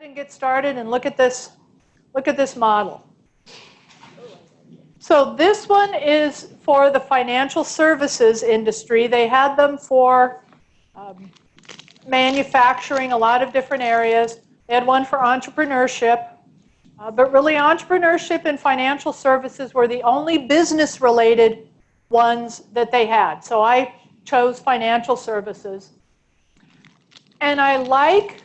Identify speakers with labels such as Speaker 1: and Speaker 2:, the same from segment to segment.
Speaker 1: And get started and look at this model. So this one is for the financial services industry. They had them for manufacturing, a lot of different areas. They had one for entrepreneurship. But really, entrepreneurship and financial services were the only business-related ones that they had. So I chose financial services. And I like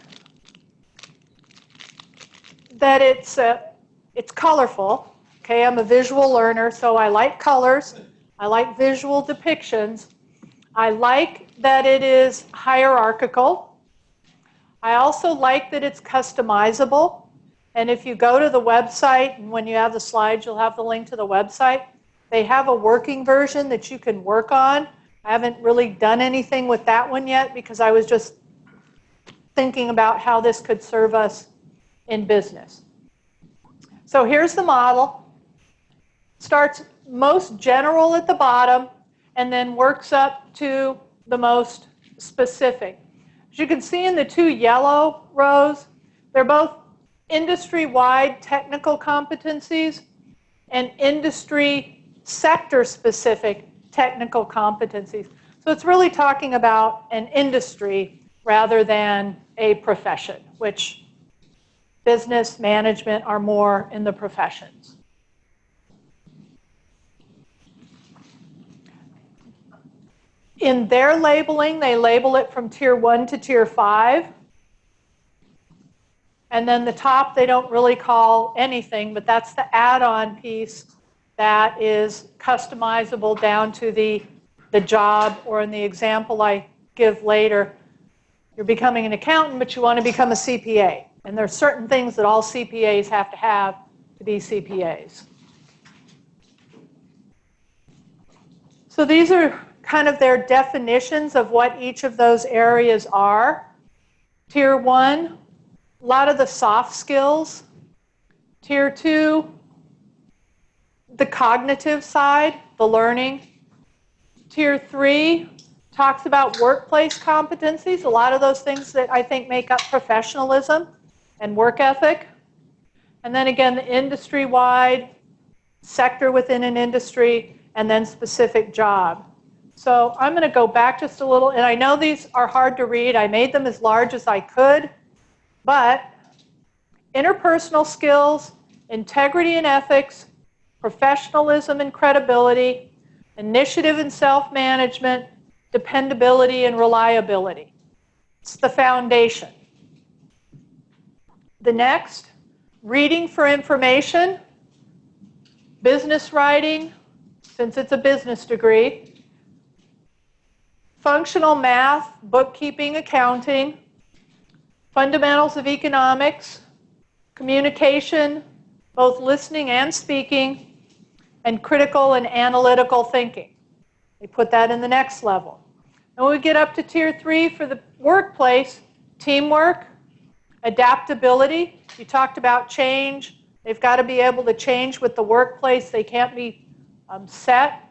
Speaker 1: that it's colorful. Okay, I'm a visual learner, so I like colors. I like visual depictions. I like that it is hierarchical. I also like that it's customizable. And if you go to the website, and when you have the slides, you'll have the link to the website. They have a working version that you can work on. I haven't really done anything with that one yet because I was just thinking about how this could serve us in business. So here's the model. Starts most general at the bottom and then works up to the most specific. As you can see in the two yellow rows, they're both industry-wide technical competencies and industry sector-specific technical competencies. So it's really talking about an industry rather than a profession, which business management are more in the professions. In their labeling, they label it from Tier 1 to Tier 5. And then the top they don't really call anything, but that's the add-on piece that is customizable down to the job, or in the example I give later, you're becoming an accountant, but you want to become a CPA. And there are certain things that all CPAs have to be CPAs. So these are kind of their definitions of what each of those areas are. Tier 1, a lot of the soft skills. Tier 2, the cognitive side, the learning. Tier 3 talks about workplace competencies, a lot of those things that I think make up professionalism and work ethic. And then again, the industry-wide, sector within an industry, and then specific job. So I'm going to go back just a little, and I know these are hard to read. I made them as large as I could, but interpersonal skills, integrity and ethics, professionalism and credibility, initiative and self-management, dependability and reliability. It's the foundation. The next, reading for information, business writing, since it's a business degree, functional math, bookkeeping, accounting, fundamentals of economics, communication, both listening and speaking, and critical and analytical thinking. They put that in the next level. And when we get up to Tier 3 for the workplace, teamwork, adaptability. You talked about change. They've got to be able to change with the workplace. They can't be set.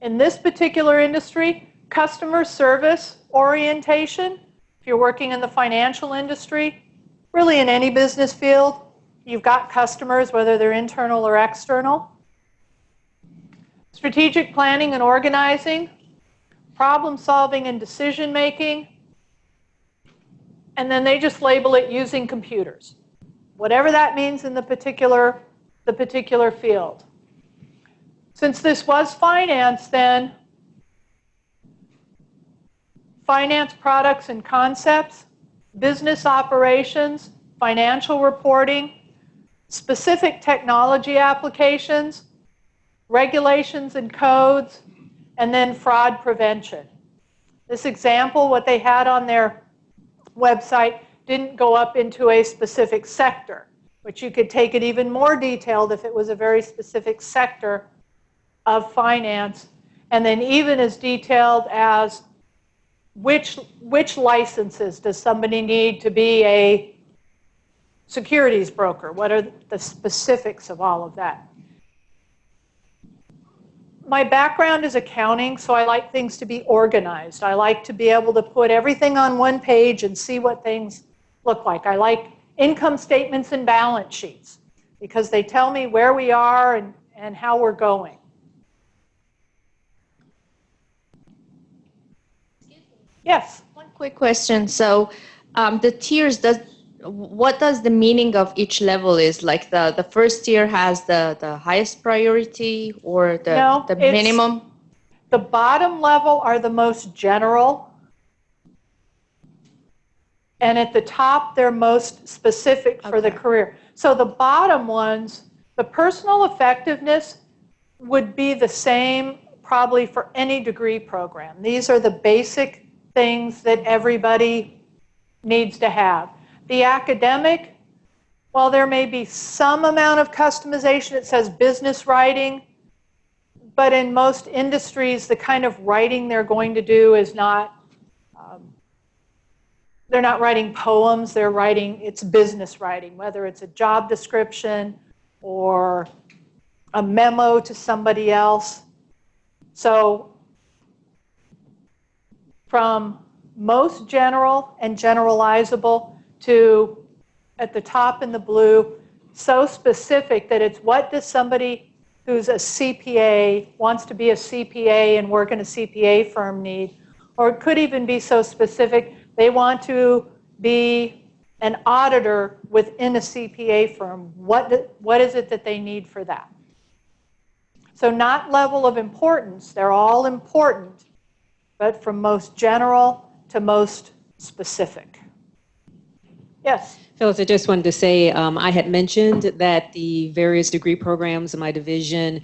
Speaker 1: In this particular industry, customer service orientation. If you're working in the financial industry, really in any business field, you've got customers, whether they're internal or external. Strategic planning and organizing, problem solving and decision making. And then they just label it using computers. Whatever that means in the particular field. Since this was finance, then finance products and concepts, business operations, financial reporting, specific technology applications, regulations and codes, and then fraud prevention. This example, what they had on their website, didn't go up into a specific sector, but you could take it even more detailed if it was a very specific sector of finance, and then even as detailed as which licenses does somebody need to be a securities broker? What are the specifics of all of that? My background is accounting, so I like things to be organized. I like to be able to put everything on one page and see what things look like. I like income statements and balance sheets, because they tell me where we are and how we're going. Yes?
Speaker 2: One quick question. So the tiers, what does the meaning of each level is? Like the first tier has the highest priority or the minimum?
Speaker 1: The bottom level are the most general. And at the top, they're most specific for the career. So the bottom ones, the personal effectiveness would be the same probably for any degree program. These are the basic things that everybody needs to have. The academic, well, there may be some amount of customization. It says business writing, but in most industries, the kind of writing they're going to do is not, they're not writing poems, they're writing, it's business writing, whether it's a job description or a memo to somebody else. So from most general and generalizable to at the top in the blue, so specific that it's what does somebody who's a CPA, wants to be a CPA and work in a CPA firm need, or it could even be so specific they want to be an auditor within a CPA firm. What is it that they need for that? So not level of importance, they're all important, but from most general to most specific. Yes?
Speaker 3: Phyllis, I just wanted to say I had mentioned that the various degree programs in my division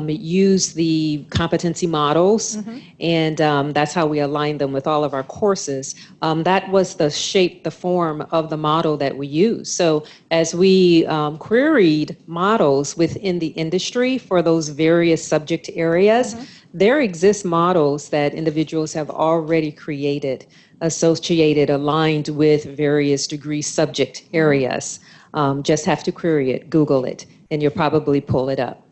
Speaker 3: use the competency models, and that's how we align them with all of our courses. That was the shape, the form of the model that we use. So as we queried models within the industry for those various subject areas, there exist models that individuals have already created, associated, aligned with various degree subject areas. Just have to query it, Google it, and you'll probably pull it up.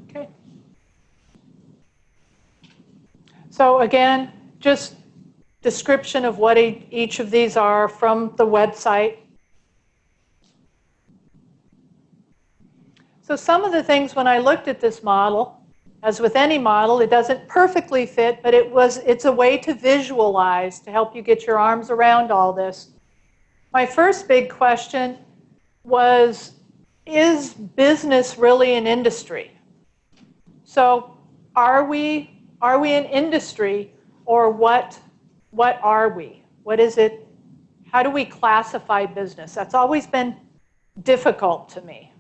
Speaker 1: Okay. So again, just description of what each of these are from the website. So some of the things when I looked at this model, as with any model, it doesn't perfectly fit, but it's a way to visualize, to help you get your arms around all this. My first big question was, is business really an industry? So are we an industry, or what are we? What is it? How do we classify business? That's always been difficult to me.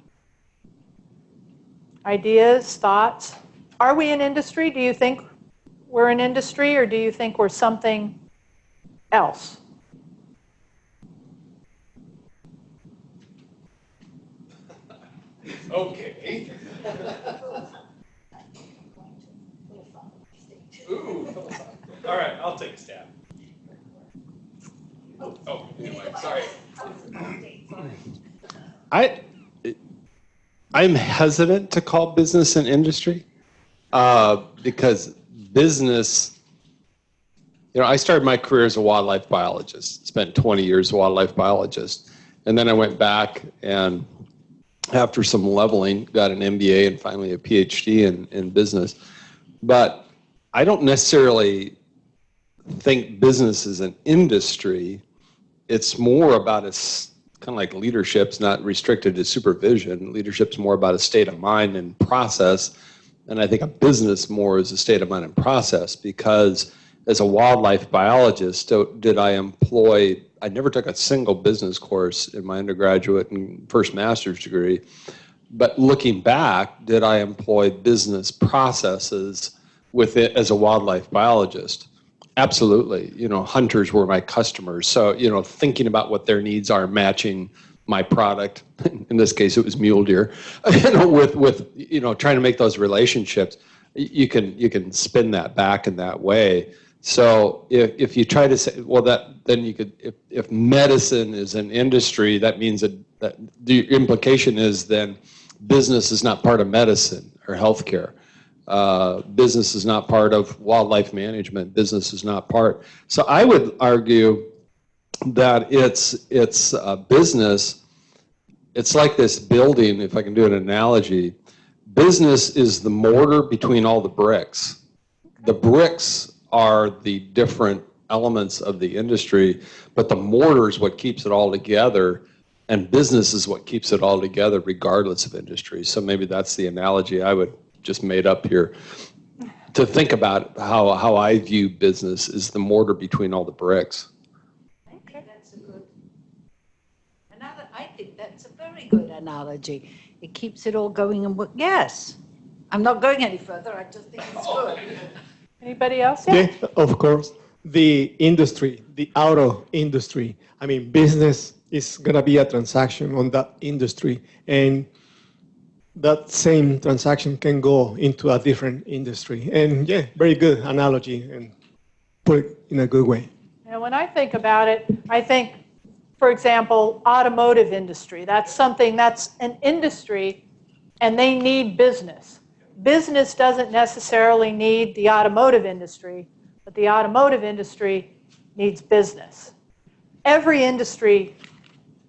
Speaker 1: Ideas, thoughts? Are we an industry? Do you think we're an industry, or do you think we're something else?
Speaker 4: Okay. Ooh. All right, I'll take a stab. Oh, anyway, sorry.
Speaker 5: I'm hesitant to call business an industry because business, I started my career as a wildlife biologist, spent 20 years as a wildlife biologist. And then I went back and after some leveling, got an MBA and finally a PhD in business. But I don't necessarily think business is an industry. It's more about kind of like leadership's not restricted to supervision. Leadership's more about a state of mind and process. And I think a business more is a state of mind and process, because as a wildlife biologist, I never took a single business course in my undergraduate and first master's degree. But looking back, did I employ business processes with it as a wildlife biologist? Absolutely. Hunters were my customers. So, thinking about what their needs are, matching my product, in this case it was mule deer, with trying to make those relationships, you can spin that back in that way. So if you try to say, well, then you could, if medicine is an industry, that means that the implication is then business is not part of medicine or healthcare. Business is not part of wildlife management. Business is not part. So I would argue that it's business. It's like this building, if I can do an analogy. Business is the mortar between all the bricks. The bricks are the different elements of the industry, but the mortar is what keeps it all together, and business is what keeps it all together regardless of industry. So maybe that's the analogy I would just made up here to think about how I view business is the mortar between all the bricks.
Speaker 6: Okay, that's a good another. I think that's a very good analogy. It keeps it all going and work. Yes, I'm not going any further. I just think it's good.
Speaker 1: Anybody else?
Speaker 7: Yeah, of course. The industry, the auto industry. I mean, business is going to be a transaction on that industry, and that same transaction can go into a different industry. And yeah, very good analogy and put it in a good way.
Speaker 1: And when I think about it, I think, for example, automotive industry. That's something that's an industry, and they need business. Business doesn't necessarily need the automotive industry, but the automotive industry needs business. Every industry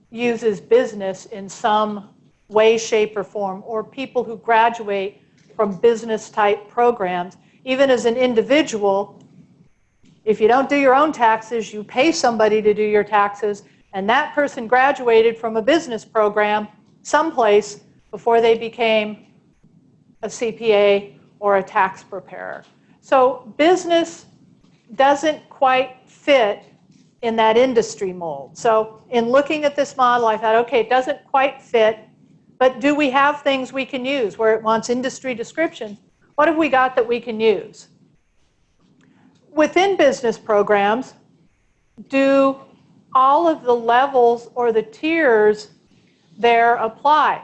Speaker 1: uses business in some way, shape, or form, or people who graduate from business-type programs. Even as an individual, if you don't do your own taxes, you pay somebody to do your taxes, and that person graduated from a business program someplace before they became a CPA or a tax preparer. So business doesn't quite fit in that industry mold. So in looking at this model, I thought, okay, it doesn't quite fit, but do we have things we can use where it wants industry descriptions? What have we got that we can use? Within business programs, do all of the levels or the tiers there apply?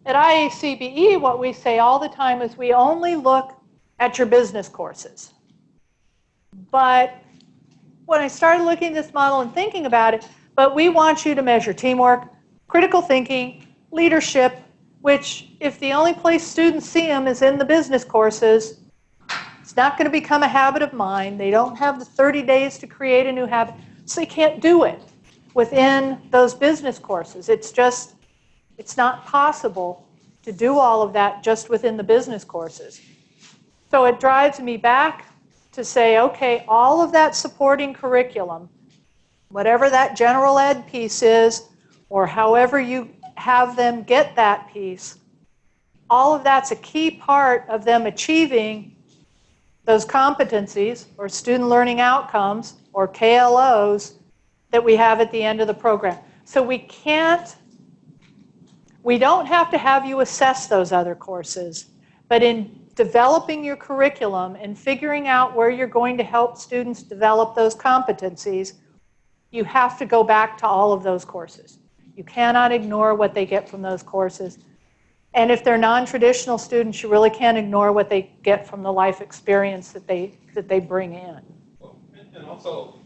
Speaker 1: At IACBE, what we say all the time is we only look at your business courses. But when I started looking at this model and thinking about it, but we want you to measure teamwork, critical thinking, leadership, which if the only place students see them is in the business courses, it's not going to become a habit of mind. They don't have the 30 days to create a new habit, so they can't do it within those business courses. It's not possible to do all of that just within the business courses. So it drives me back to say, okay, all of that supporting curriculum, whatever that general ed piece is, or however you have them get that piece, all of that's a key part of them achieving those competencies or student learning outcomes or KLOs that we have at the end of the program. So we don't have to have you assess those other courses, but in developing your curriculum and figuring out where you're going to help students develop those competencies, you have to go back to all of those courses. You cannot ignore what they get from those courses. And if they're non-traditional students, you really can't ignore what they get from the life experience that they bring in.
Speaker 5: And also,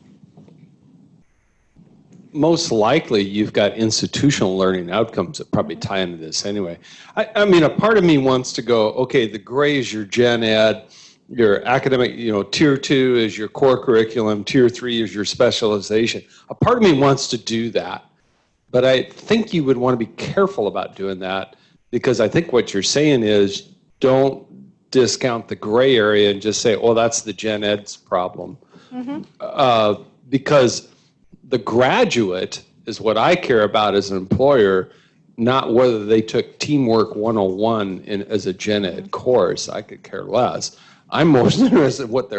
Speaker 5: most likely you've got institutional learning outcomes that probably tie into this anyway. I mean, a part of me wants to go, okay, the gray is your gen ed, your academic, tier 2 is your core curriculum, tier 3 is your specialization. A part of me wants to do that, but I think you would want to be careful about doing that, because I think what you're saying is don't discount the gray area and just say, oh, that's the gen ed's problem. Mm-hmm. Because the graduate is what I care about as an employer, not whether they took Teamwork 101 as a gen ed course. I could care less. I'm most interested in what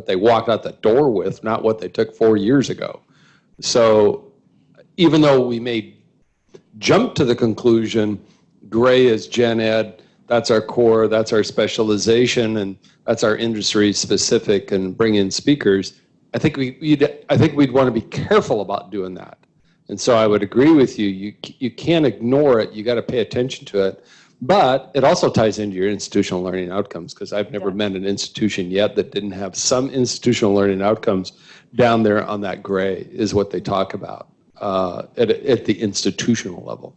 Speaker 5: they walked out the door with, not what they took 4 years ago. So even though we may jump to the conclusion, gray is gen ed, that's our core, that's our specialization, and that's our industry specific, and bring in speakers, I think we'd want to be careful about doing that. And so I would agree with you. You can't ignore it. You got to pay attention to it. But it also ties into your institutional learning outcomes, because I've never met an institution yet that didn't have some institutional learning outcomes down there on that gray is what they talk about at the institutional level.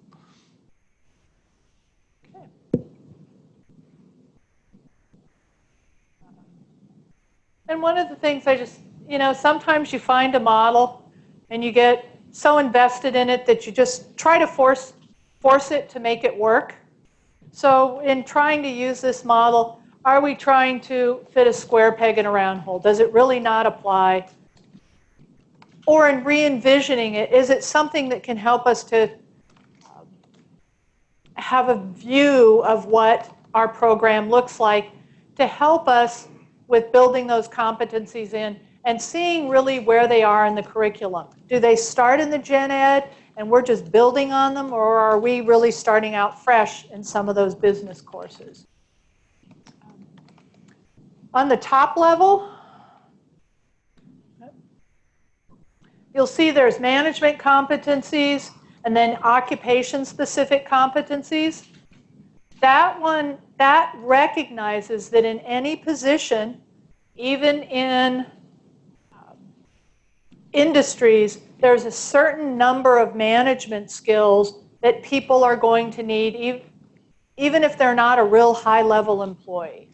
Speaker 1: And one of the things I just, sometimes you find a model and you get so invested in it that you just try to force it to make it work. So in trying to use this model, are we trying to fit a square peg in a round hole? Does it really not apply? Or in re-envisioning it, is it something that can help us to have a view of what our program looks like to help us with building those competencies in and seeing really where they are in the curriculum? Do they start in the gen ed and we're just building on them, or are we really starting out fresh in some of those business courses? On the top level, you'll see there's management competencies and then occupation-specific competencies. That one, that recognizes that in any position, even in industries, there's a certain number of management skills that people are going to need, even if they're not a real high-level employee.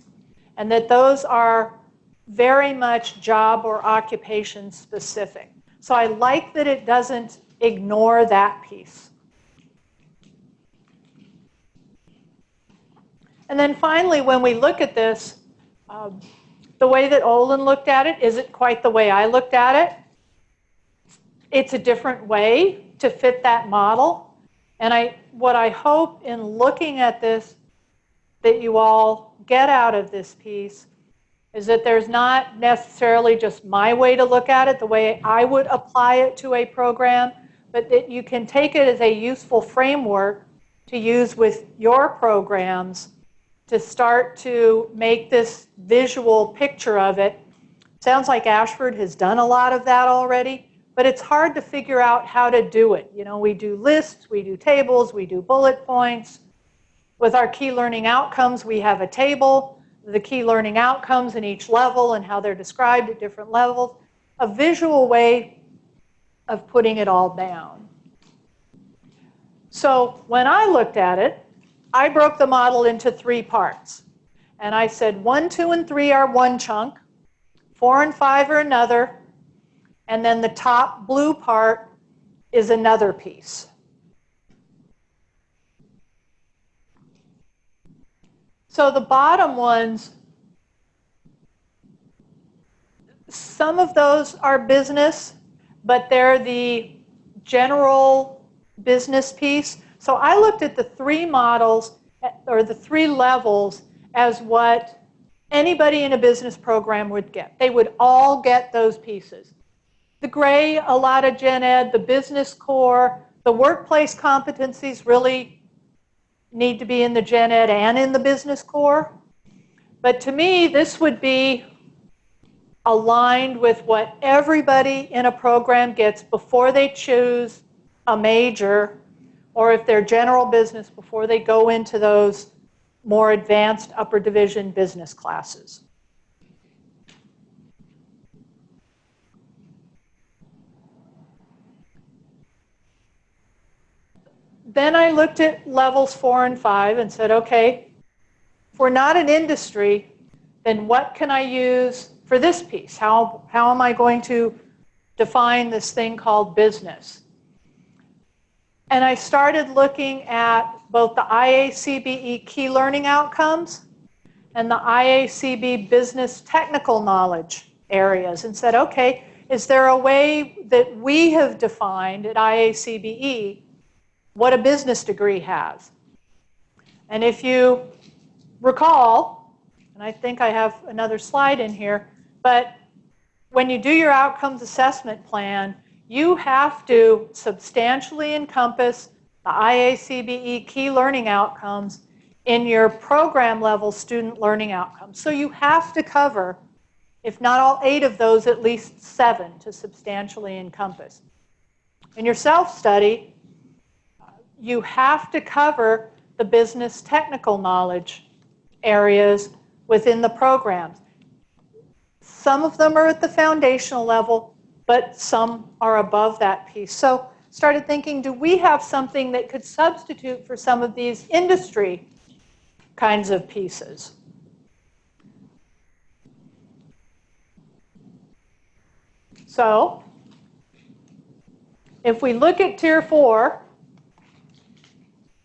Speaker 1: And that those are very much job or occupation specific. So I like that it doesn't ignore that piece. And then finally, when we look at this, the way that Olin looked at it isn't quite the way I looked at it. It's a different way to fit that model. And what I hope in looking at this that you all get out of this piece is that there's not necessarily just my way to look at it, the way I would apply it to a program, but that you can take it as a useful framework to use with your programs to start to make this visual picture of it. Sounds like Ashford has done a lot of that already, but it's hard to figure out how to do it. We do lists, we do tables, we do bullet points. With our key learning outcomes, we have a table, the key learning outcomes in each level and how they're described at different levels, a visual way of putting it all down. So when I looked at it, I broke the model into 3 parts. And I said 1, 2, and 3 are one chunk, 4 and 5 are another, and then the top blue part is another piece. So the bottom ones, some of those are business, but they're the general business piece. So I looked at the 3 models, or the 3 levels, as what anybody in a business program would get. They would all get those pieces. The gray, a lot of gen ed, the business core, the workplace competencies really need to be in the gen ed and in the business core. But to me, this would be aligned with what everybody in a program gets before they choose a major, or if they're general business, before they go into those more advanced upper division business classes. Then I looked at levels 4 and 5 and said, okay, if we're not an industry, then what can I use for this piece? How am I going to define this thing called business? And I started looking at both the IACBE key learning outcomes and the IACBE business technical knowledge areas and said, okay, is there a way that we have defined at IACBE what a business degree has? And if you recall, and I think I have another slide in here, but when you do your outcomes assessment plan, you have to substantially encompass the IACBE key learning outcomes in your program level student learning outcomes. So you have to cover, if not all 8 of those, at least 7 to substantially encompass. In your self-study, you have to cover the business technical knowledge areas within the programs. Some of them are at the foundational level, but some are above that piece. So started thinking, do we have something that could substitute for some of these industry kinds of pieces? So if we look at Tier 4,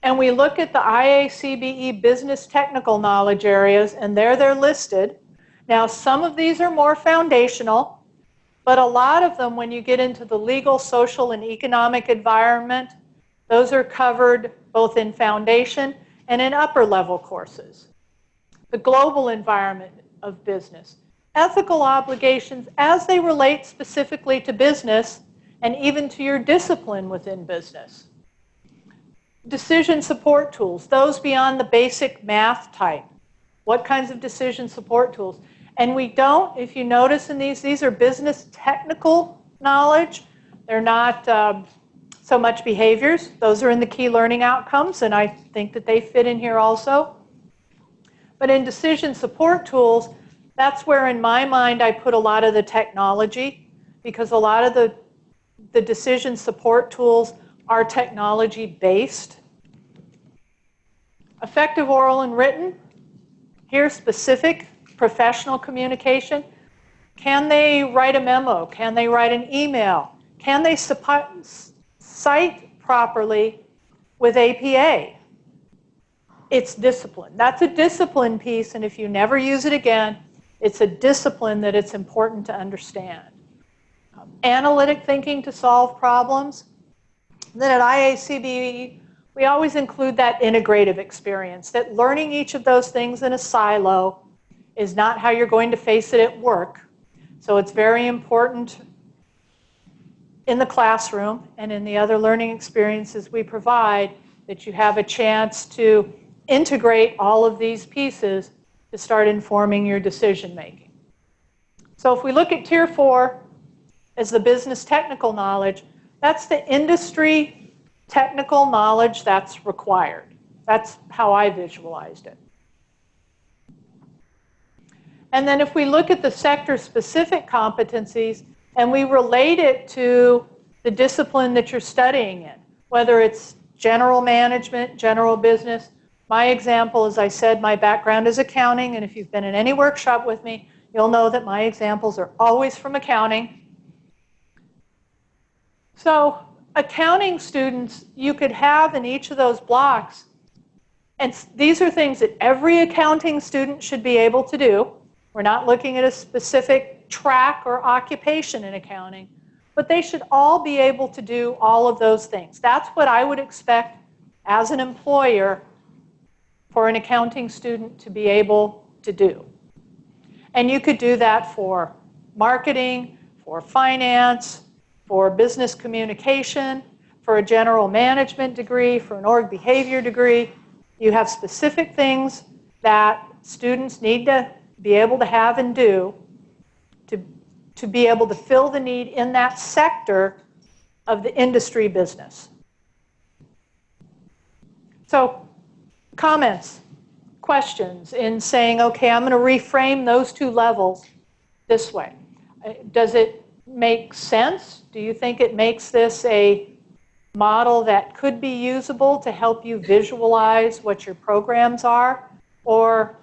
Speaker 1: and we look at the IACBE business technical knowledge areas, and there they're listed. Now, some of these are more foundational, but a lot of them, when you get into the legal, social, and economic environment, those are covered both in foundation and in upper level courses. The global environment of business, ethical obligations as they relate specifically to business and even to your discipline within business. Decision support tools, those beyond the basic math type. What kinds of decision support tools? And we don't, if you notice in these are business technical knowledge. They're not so much behaviors. Those are in the key learning outcomes, and I think that they fit in here also. But in decision support tools, that's where in my mind I put a lot of the technology, because a lot of the decision support tools are technology based. Effective oral and written, here's specific professional communication. Can they write a memo? Can they write an email? Can they cite properly with APA? It's discipline. That's a discipline piece, and if you never use it again, it's a discipline that it's important to understand. Analytic thinking to solve problems. Then at IACBE, we always include that integrative experience, that learning each of those things in a silo is not how you're going to face it at work. So it's very important in the classroom and in the other learning experiences we provide that you have a chance to integrate all of these pieces to start informing your decision making. So if we look at Tier 4 as the business technical knowledge, that's the industry technical knowledge that's required. That's how I visualized it. And then if we look at the sector-specific competencies and we relate it to the discipline that you're studying in, whether it's general management, general business. My example, as I said, my background is accounting, and if you've been in any workshop with me, you'll know that my examples are always from accounting. So accounting students, you could have in each of those blocks, and these are things that every accounting student should be able to do. We're not looking at a specific track or occupation in accounting, but they should all be able to do all of those things. That's what I would expect as an employer for an accounting student to be able to do. And you could do that for marketing, for finance, for business communication, for a general management degree, for an org behavior degree. You have specific things that students need to be able to have and do to be able to fill the need in that sector of the industry business. So, comments, questions in saying, okay, I'm going to reframe those two levels this way. Does it make sense? Do you think it makes this a model that could be usable to help you visualize what your programs are? Or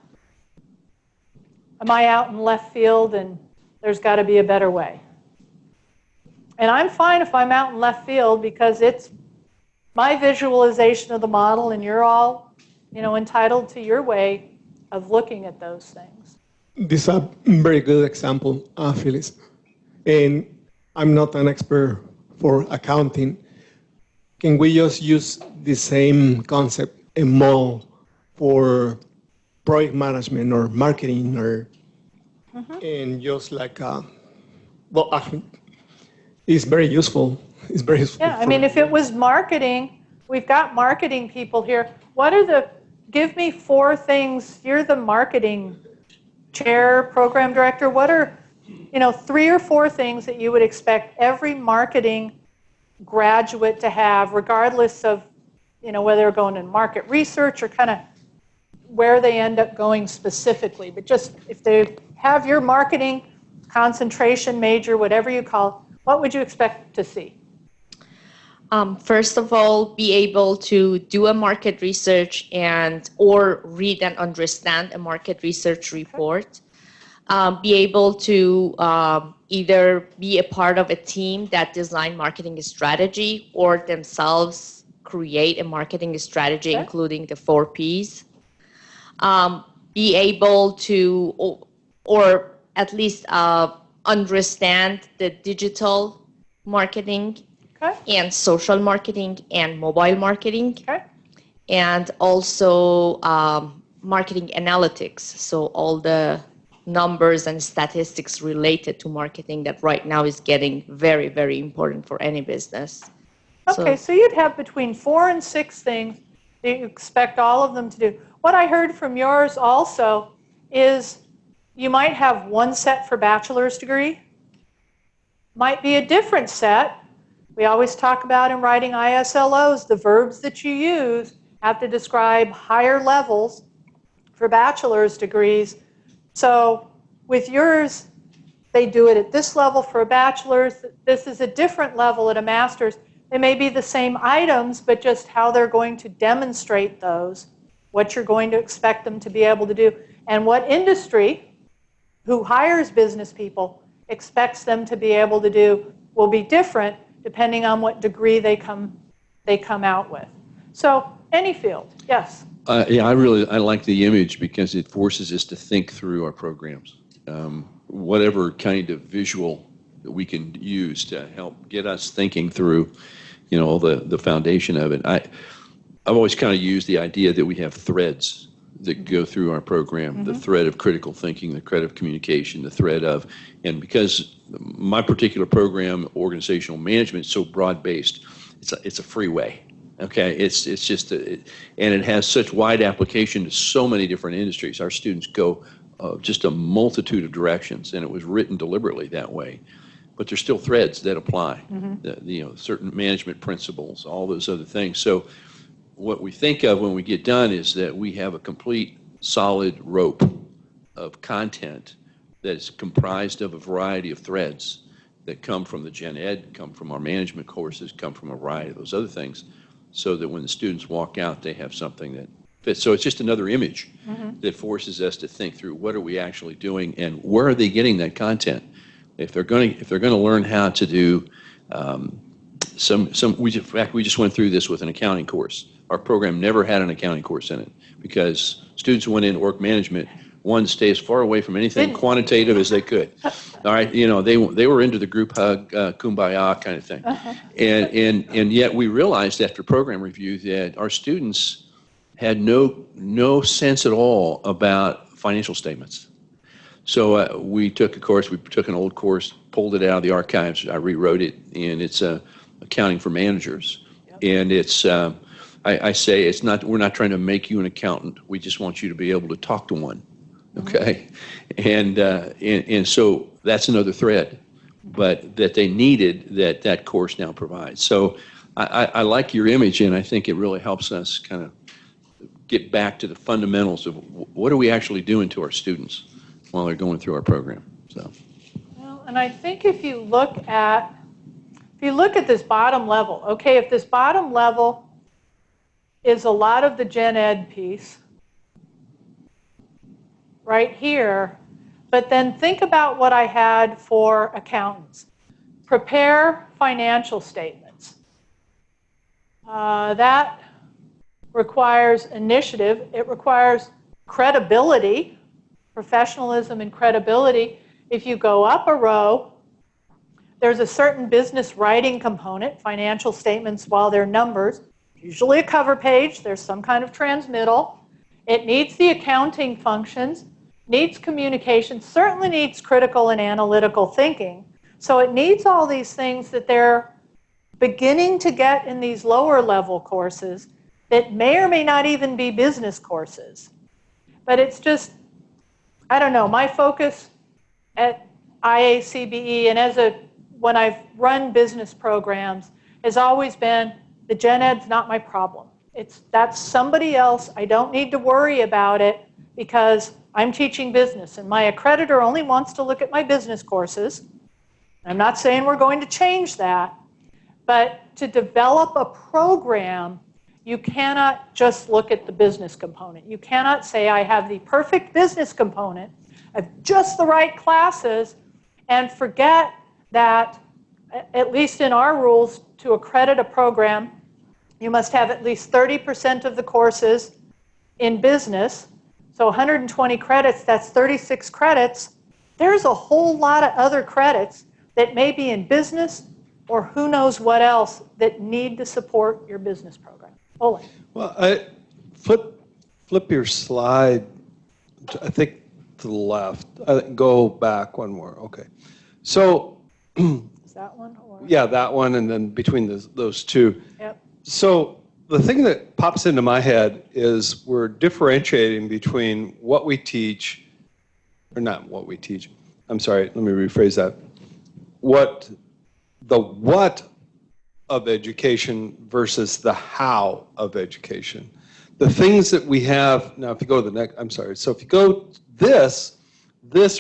Speaker 1: am I out in left field and there's got to be a better way? And I'm fine if I'm out in left field because it's my visualization of the model and you're all, entitled to your way of looking at those things.
Speaker 7: This is a very good example, Phyllis. And I'm not an expert for accounting. Can we just use the same concept and model for project management or marketing or and just like actually it's very useful. It's very useful.
Speaker 1: Yeah, I mean, if it was marketing, we've got marketing people here. Give me 4 things. You're the marketing chair, program director. What are, 3 or 4 things that you would expect every marketing graduate to have, regardless of, whether they're going in market research or kind of where they end up going specifically. But just if they have your marketing concentration major, whatever you call it, what would you expect to see?
Speaker 2: First of all, be able to do a market research or read and understand a market research report. be able to either be a part of a team that design marketing strategy or themselves create a marketing strategy, including the 4 Ps. Be able to, or at least understand the digital marketing and social marketing and mobile marketing. And also marketing analytics, so all the numbers and statistics related to marketing that right now is getting very, very important for any business.
Speaker 1: Okay, so you'd have between 4 and 6 things that you expect all of them to do. What I heard from yours also is you might have one set for bachelor's degree, might be a different set. We always talk about in writing ISLOs, the verbs that you use have to describe higher levels for bachelor's degrees. So with yours, they do it at this level for a bachelor's. This is a different level at a master's. They may be the same items, but just how they're going to demonstrate those, what you're going to expect them to be able to do, and what industry, who hires business people, expects them to be able to do will be different depending on what degree they come out with. So any field, yes.
Speaker 8: Yeah, I like the image because it forces us to think through our programs. Whatever kind of visual that we can use to help get us thinking through, you know, the foundation of it. I've always kind of used the idea that we have threads that go through our program, the thread of critical thinking, the thread of communication, the thread of, and because my particular program, organizational management, is so broad-based, it's a freeway. Okay, it's just, and it has such wide application to so many different industries. Our students go just a multitude of directions, and it was written deliberately that way. But there's still threads that apply, you know, certain management principles, all those other things. So what we think of when we get done is that we have a complete solid rope of content that is comprised of a variety of threads that come from the gen ed, come from our management courses, come from a variety of those other things, so that when the students walk out, they have something that fits. So it's just another image that forces us to think through what are we actually doing and where are they getting that content. If they're going to learn how to do in fact, we just went through this with an accounting course. Our program never had an accounting course in it because students who went into work management wanted to stay as far away from anything quantitative as they could. All right, you know, they were into the group hug, kumbaya kind of thing. And yet we realized after program review that our students had no sense at all about financial statements. So we took an old course, pulled it out of the archives, I rewrote it, and it's accounting for managers. And it's, I say it's not, we're not trying to make you an accountant. We just want you to be able to talk to one. Okay, and so that's another thread, but that they needed that course now provides. So I like your image, and I think it really helps us kind of get back to the fundamentals of what are we actually doing to our students while they're going through our program. So,
Speaker 1: well, and I think if you look at this bottom level, okay, if this bottom level is a lot of the gen ed piece right here, but then think about what I had for accountants. Prepare financial statements. That requires initiative. It requires credibility, professionalism and credibility. If you go up a row, there's a certain business writing component, financial statements while they're numbers, usually a cover page, there's some kind of transmittal. It needs the accounting functions, needs communication, certainly needs critical and analytical thinking. So it needs all these things that they're beginning to get in these lower level courses that may or may not even be business courses. But it's just, I don't know, my focus at IACBE and when I've run business programs has always been the gen ed's not my problem. That's somebody else. I don't need to worry about it because I'm teaching business and my accreditor only wants to look at my business courses. I'm not saying we're going to change that, but to develop a program, you cannot just look at the business component. You cannot say I have the perfect business component, of just the right classes and forget that, at least in our rules, to accredit a program, you must have at least 30% of the courses in business. So 120 credits, that's 36 credits. There's a whole lot of other credits that may be in business or who knows what else that need to support your business program. Ole.
Speaker 5: Well, I flip your slide, I think to the left. Go back one more. Okay. So,
Speaker 1: Is that one? Or?
Speaker 5: yeah, that one, and then between those two.
Speaker 1: Yep.
Speaker 5: So the thing that pops into my head is we're differentiating between what we teach, or not what we teach. I'm sorry, let me rephrase that. What of education versus the how of education. The things that we have, now if you go to the next, I'm sorry, so if you go this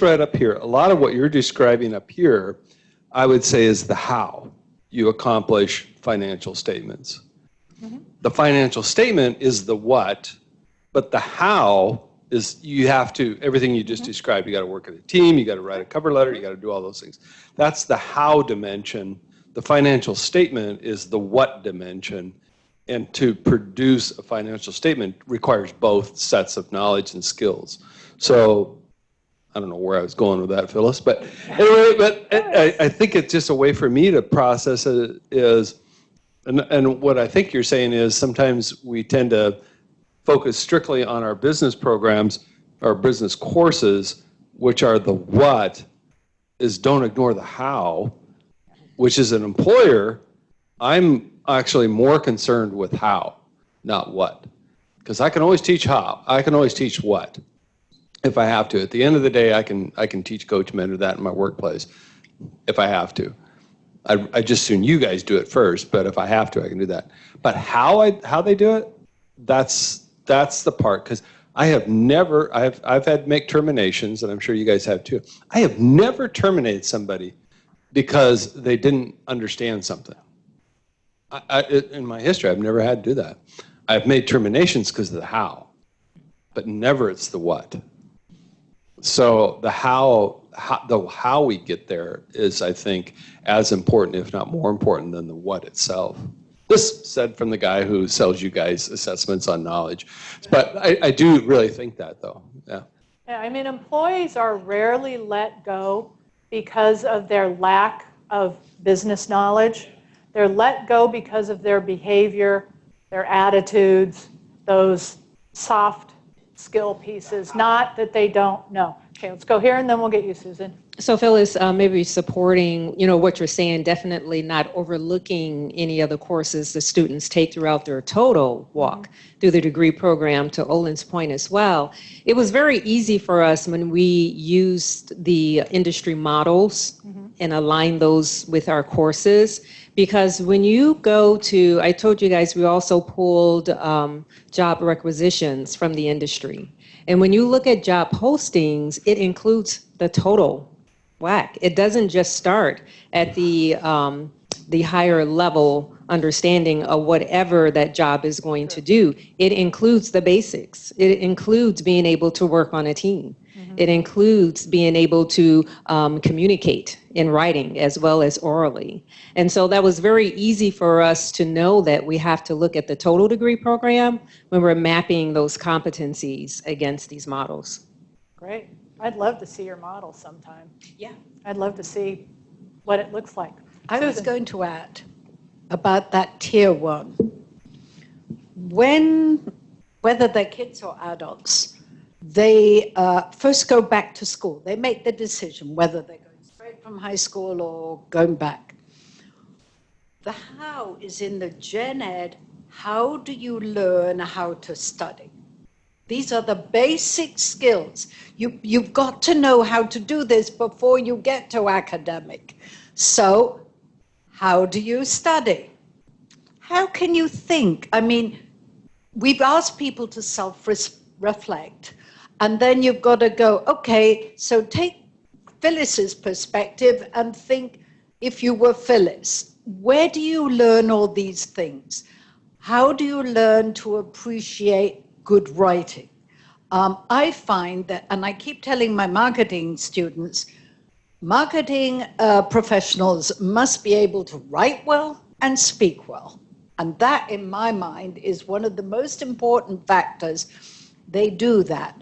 Speaker 5: right up here, a lot of what you're describing up here, I would say is the how you accomplish financial statements. Mm-hmm. The financial statement is the what, but the how is you have to, everything you just described, you got to work as a team, you got to write a cover letter, you got to do all those things. That's the how dimension. The financial statement is the what dimension. And to produce a financial statement requires both sets of knowledge and skills. So I don't know where I was going with that, Phyllis, but anyway, but I think it's just a way for me to process it is, and what I think you're saying is sometimes we tend to focus strictly on our business programs, our business courses, which are the what, is don't ignore the how, which is an employer. I'm actually more concerned with how, not what. Because I can always teach how. I can always teach what, if I have to. At the end of the day, I can teach, coach, mentor that in my workplace, if I have to. I just assume you guys do it first, but if I have to, I can do that. But how they do it, that's the part. Because I've had to make terminations, and I'm sure you guys have too. I have never terminated somebody because they didn't understand something. In my history, I've never had to do that. I've made terminations because of the how, but never it's the what. So the how we get there is, I think, as important, if not more important, than the what itself. This said from the guy who sells you guys assessments on knowledge. But I do really think that, though. Yeah.
Speaker 1: Yeah, I mean, employees are rarely let go because of their lack of business knowledge. They're let go because of their behavior, their attitudes, those soft skill pieces, not that they don't know. Okay, let's go here and then we'll get you, Susan.
Speaker 3: So Phyllis, maybe supporting, what you're saying, definitely not overlooking any of the courses the students take throughout their total walk through the degree program, to Olin's point as well. It was very easy for us when we used the industry models and aligned those with our courses, because when you go to, I told you guys, we also pulled job requisitions from the industry. And when you look at job postings, it includes the total whack. It doesn't just start at the higher level understanding of whatever that job is going to do. It includes the basics. It includes being able to work on a team. It includes being able to communicate in writing as well as orally. And so that was very easy for us to know that we have to look at the total degree program when we're mapping those competencies against these models.
Speaker 1: Great. I'd love to see your model sometime.
Speaker 6: Yeah.
Speaker 1: I'd love to see what it looks like.
Speaker 6: I was going to add about that tier one. Whether they're kids or adults, they first go back to school. They make the decision whether they're going straight from high school or going back. The how is in the gen ed. How do you learn how to study? These are the basic skills. You've got to know how to do this before you get to academic. So how do you study? How can you think? I mean, we've asked people to self-reflect. And then you've got to go, okay, so take Phyllis's perspective and think, if you were Phyllis, where do you learn all these things? How do you learn to appreciate good writing? I find that, and I keep telling my marketing students, marketing professionals must be able to write well and speak well. And that, in my mind, is one of the most important factors. They do that.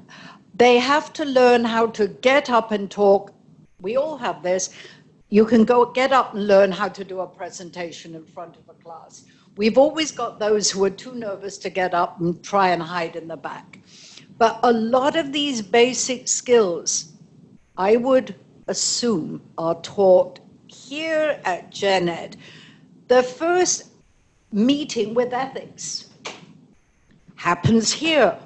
Speaker 6: They have to learn how to get up and talk. We all have this. You can get up and learn how to do a presentation in front of a class. We've always got those who are too nervous to get up and try and hide in the back. But a lot of these basic skills, I would assume, are taught here at Gen Ed. The first meeting with ethics happens here.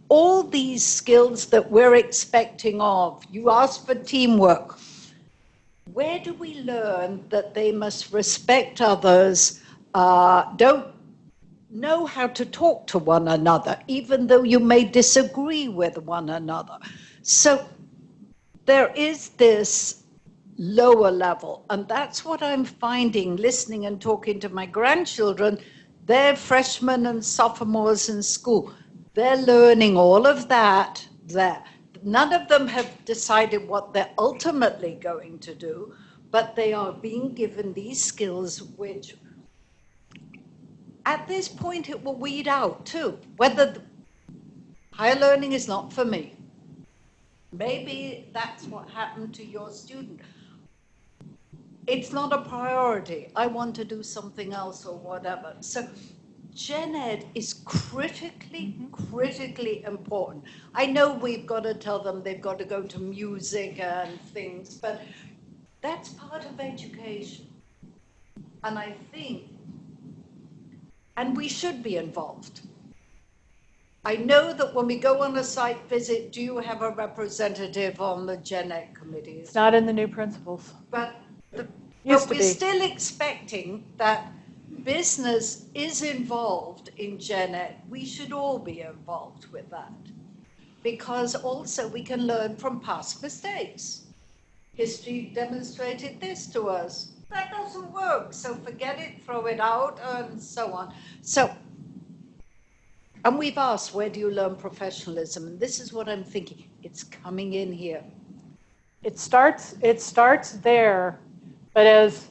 Speaker 6: All these skills that we're expecting of, you ask for teamwork. Where do we learn that they must respect others, don't know how to talk to one another, even though you may disagree with one another? So there is this lower level, and that's what I'm finding listening and talking to my grandchildren. They're freshmen and sophomores in school. They're learning all of that there. None of them have decided what they're ultimately going to do, but they are being given these skills which at this point it will weed out too, whether higher learning is not for me. Maybe that's what happened to your student. It's not a priority. I want to do something else or whatever. So Gen Ed is critically important. I know we've got to tell them they've got to go to music and things, but that's part of education. And I think, and we should be involved. I know that when we go on a site visit, do you have a representative on the Gen Ed committee?
Speaker 1: It's not in the new principles.
Speaker 6: But
Speaker 1: Used
Speaker 6: but
Speaker 1: to
Speaker 6: we're
Speaker 1: be.
Speaker 6: still expecting that business is involved in Gen Ed. We should all be involved with that, because also we can learn from past mistakes. History demonstrated this to us. That doesn't work, so forget it, throw it out, and so on. So, and we've asked, where do you learn professionalism? And this is what I'm thinking. It's coming in here.
Speaker 1: It starts there, but as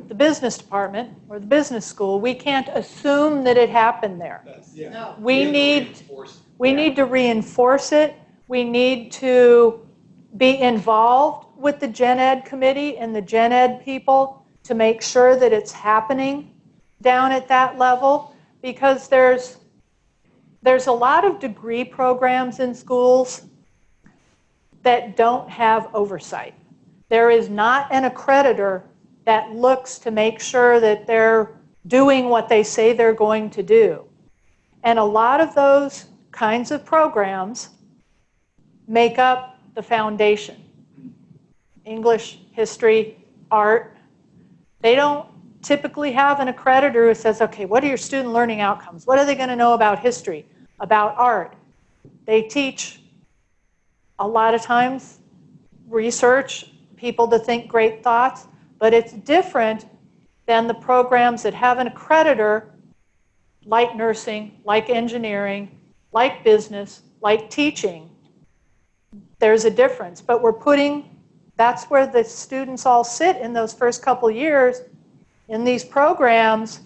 Speaker 1: the business department or the business school, we can't assume that it happened there.
Speaker 6: No.
Speaker 1: We need to reinforce it. We need to be involved with the Gen Ed committee and the Gen Ed people to make sure that it's happening down at that level, because there's a lot of degree programs in schools that don't have oversight. There is not an accreditor that looks to make sure that they're doing what they say they're going to do. And a lot of those kinds of programs make up the foundation. English, history, art. They don't typically have an accreditor who says, okay, what are your student learning outcomes? What are they going to know about history, about art? They teach, a lot of times, research, people to think great thoughts, but it's different than the programs that have an accreditor, like nursing, like engineering, like business, like teaching. There's a difference, but that's where the students all sit in those first couple years in these programs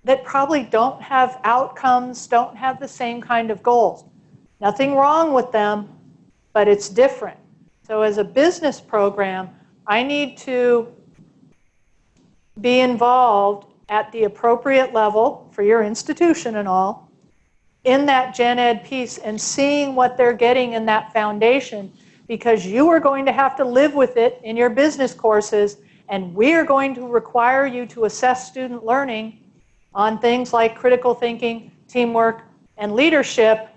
Speaker 1: that probably don't have outcomes, don't have the same kind of goals. Nothing wrong with them, but it's different. So as a business program, I need to be involved at the appropriate level for your institution and all in that Gen Ed piece and seeing what they're getting in that foundation, because you are going to have to live with it in your business courses, and we are going to require you to assess student learning on things like critical thinking, teamwork, and leadership.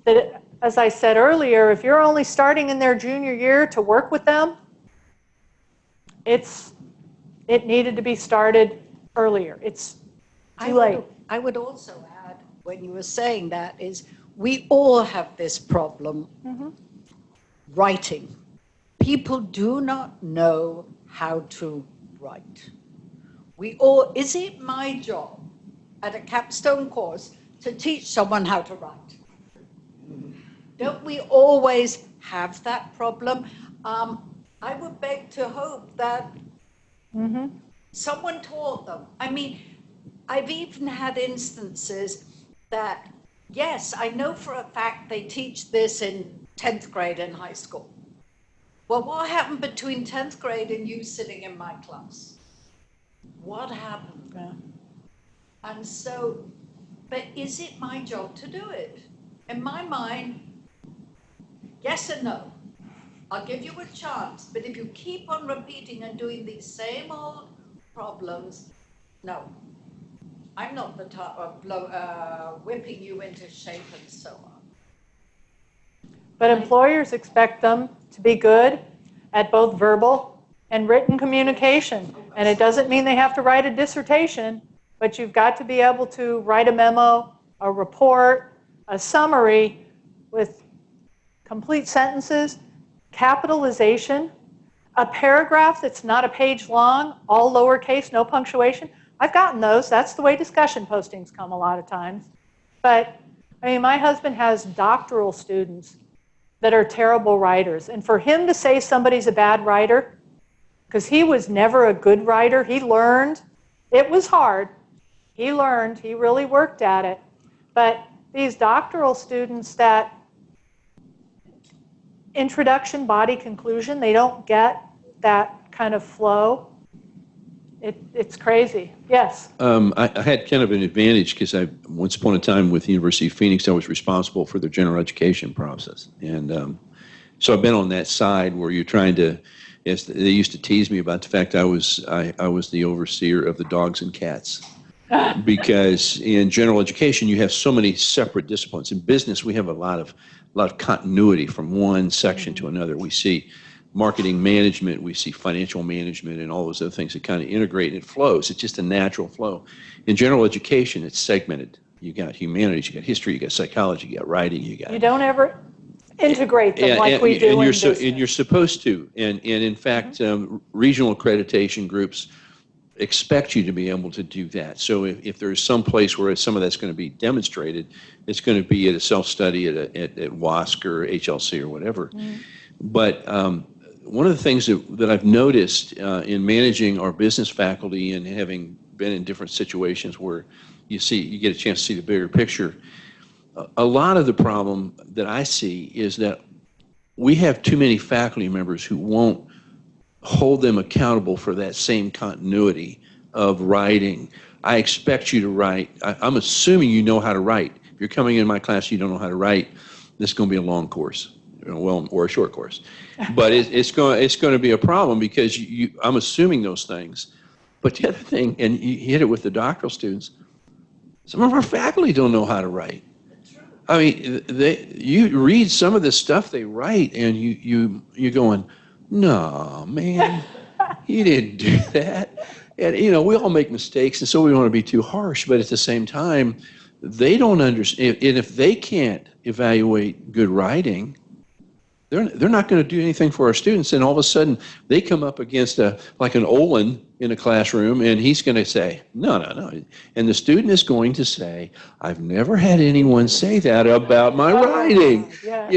Speaker 1: That, as I said earlier, if you're only starting in their junior year to work with them, it needed to be started earlier. It's too late.
Speaker 6: I would also add, when you were saying that, is we all have this problem. Writing. People do not know how to write. Is it my job at a capstone course to teach someone how to write? Don't we always have that problem? I would beg to hope that someone taught them. I mean, I've even had instances that, yes, I know for a fact they teach this in 10th grade in high school. Well, what happened between 10th grade and you sitting in my class? What happened?
Speaker 1: Yeah.
Speaker 6: And so, but is it my job to do it? In my mind, yes and no. I'll give you a chance, but if you keep on repeating and doing these same old problems, no. I'm not the type of whipping you into shape and so on.
Speaker 1: But employers expect them to be good at both verbal and written communication. And it doesn't mean they have to write a dissertation, but you've got to be able to write a memo, a report, a summary with complete sentences, capitalization, a paragraph that's not a page long, all lowercase, no punctuation. I've gotten those. That's the way discussion postings come a lot of times. But, I mean, my husband has doctoral students that are terrible writers. And for him to say somebody's a bad writer, because he was never a good writer, he learned. It was hard. He learned. He really worked at it. But these doctoral students that introduction, body, conclusion, they don't get that kind of flow. It's crazy. Yes?
Speaker 8: I had kind of an advantage because once upon a time with the University of Phoenix, I was responsible for their general education process. And so I've been on that side where you're trying to, as they used to tease me about the fact I was the overseer of the dogs and cats. Because in general education, you have so many separate disciplines. In business, we have a lot of continuity from one section to another. We see marketing management, we see financial management, and all those other things that kind of integrate and it flows. It's just a natural flow. In general education, it's segmented. You got humanities, you got history, you got psychology, you got writing, you got.
Speaker 1: You don't ever integrate them like we do in business.
Speaker 8: And you're supposed to. And in fact, regional accreditation groups expect you to be able to do that. So if there's some place where some of that's going to be demonstrated, it's going to be at a self-study at WASC or HLC or whatever. But one of the things that I've noticed in managing our business faculty and having been in different situations where you get a chance to see the bigger picture, a lot of the problem that I see is that we have too many faculty members who won't hold them accountable for that same continuity of writing. I expect you to write. I'm assuming you know how to write. If you're coming in my class, you don't know how to write, this is going to be a long course, or a short course. But it's going to be a problem because I'm assuming those things. But the other thing, and you hit it with the doctoral students, some of our faculty don't know how to write. I mean, you read some of the stuff they write, and you're going, no, man, you didn't do that. And, we all make mistakes, and so we don't want to be too harsh. But at the same time, they don't understand. And if they can't evaluate good writing, they're not going to do anything for our students. And all of a sudden, they come up against like an Olin in a classroom, and he's going to say, no. And the student is going to say, I've never had anyone say that about my writing.
Speaker 1: Yeah.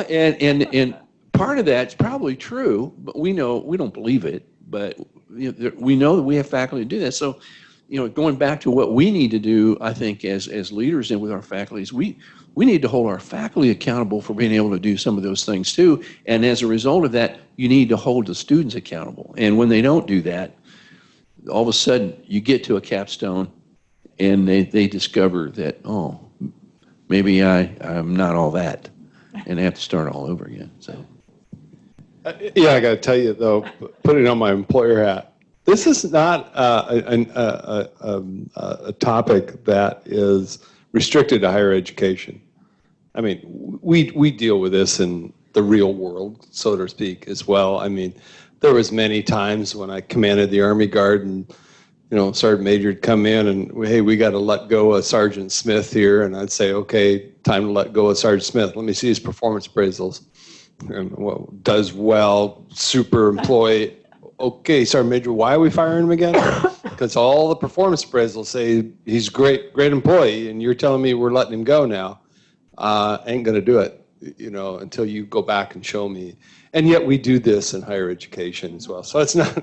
Speaker 8: And part of that's probably true, but we don't believe it. But we know that we have faculty to do that. So, going back to what we need to do, I think as leaders and with our faculties, we need to hold our faculty accountable for being able to do some of those things too. And as a result of that, you need to hold the students accountable. And when they don't do that, all of a sudden you get to a capstone and they discover that, oh, maybe I'm not all that, and they have to start all over again. So.
Speaker 5: Yeah, I got to tell you though, putting on my employer hat, this is not a topic that is restricted to higher education. I mean, we deal with this in the real world, so to speak, as well. I mean, there was many times when I commanded the Army Guard and, Sergeant Major would come in and, hey, we got to let go of Sergeant Smith here. And I'd say, okay, time to let go of Sergeant Smith. Let me see his performance appraisals. And does well, super employee. Okay, Sergeant Major, why are we firing him again? because all the performance appraisals say he's great employee, and you're telling me we're letting him go now. Ain't going to do it, until you go back and show me. And yet we do this in higher education as well. So it's not,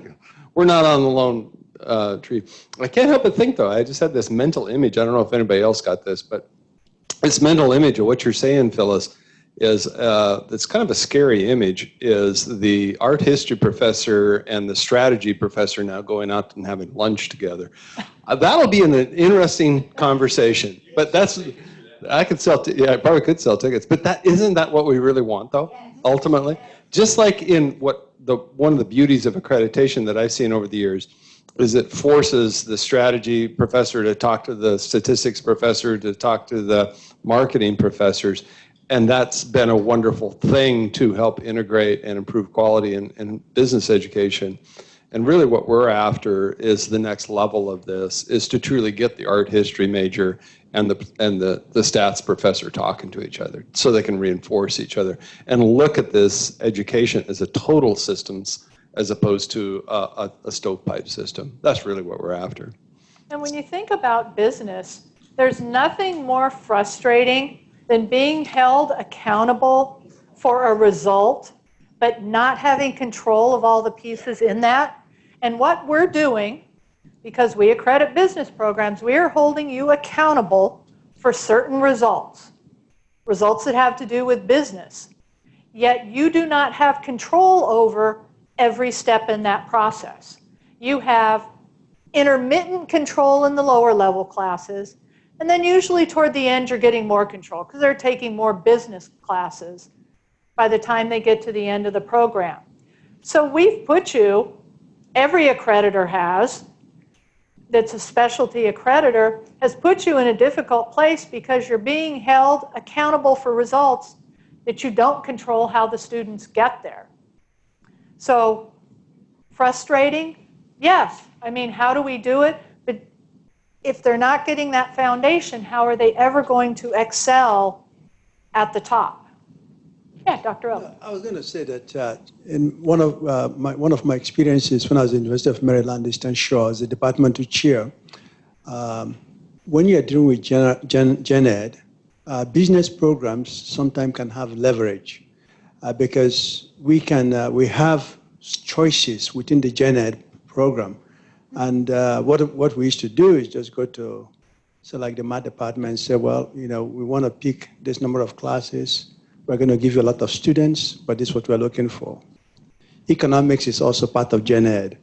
Speaker 5: we're not on the lone tree. I can't help but think, though, I just had this mental image. I don't know if anybody else got this, but this mental image of what you're saying, Phyllis, is it's kind of a scary image, is the art history professor and the strategy professor now going out and having lunch together. That'll be an interesting conversation, but I could sell, I probably could sell tickets, but isn't that what we really want, though, ultimately? Just like in one of the beauties of accreditation that I've seen over the years is it forces the strategy professor to talk to the statistics professor, to talk to the marketing professors, and that's been a wonderful thing to help integrate and improve quality in business education. And really what we're after is the next level of this, is to truly get the art history major and the stats professor talking to each other so they can reinforce each other and look at this education as a total systems as opposed to a stovepipe system. That's really what we're after.
Speaker 1: And when you think about business, there's nothing more frustrating than being held accountable for a result, but not having control of all the pieces in that. And what we're doing, because we accredit business programs, we are holding you accountable for certain results that have to do with business. Yet you do not have control over every step in that process. You have intermittent control in the lower level classes, and then usually toward the end you're getting more control because they're taking more business classes by the time they get to the end of the program. So we've put you, every accreditor has, that's a specialty accreditor, has put you in a difficult place because you're being held accountable for results that you don't control how the students get there. So frustrating? Yes. I mean, how do we do it? But if they're not getting that foundation, how are they ever going to excel at the top? Yeah, Dr. O.
Speaker 9: I was going to say that in one of my experiences when I was at the University of Maryland, Eastern Shore, as a departmental chair, when you're dealing with gen ed, business programs sometimes can have leverage because we have choices within the gen ed program. And what we used to do is just go to, like the math department and say, well, we want to pick this number of classes. We're going to give you a lot of students, but this is what we're looking for. Economics is also part of gen ed.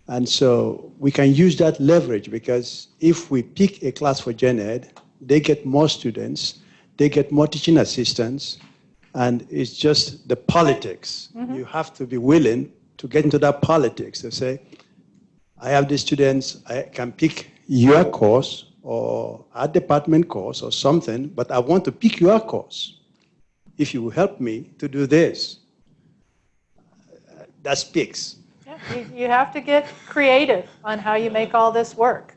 Speaker 9: And so we can use that leverage because if we pick a class for gen ed, they get more students, they get more teaching assistants, and it's just the politics. Mm-hmm. You have to be willing to get into that politics to say, I have these students, I can pick your course or our department course or something, but I want to pick your course. If you will help me to do this, that speaks.
Speaker 1: Yeah, you have to get creative on how you make all this work.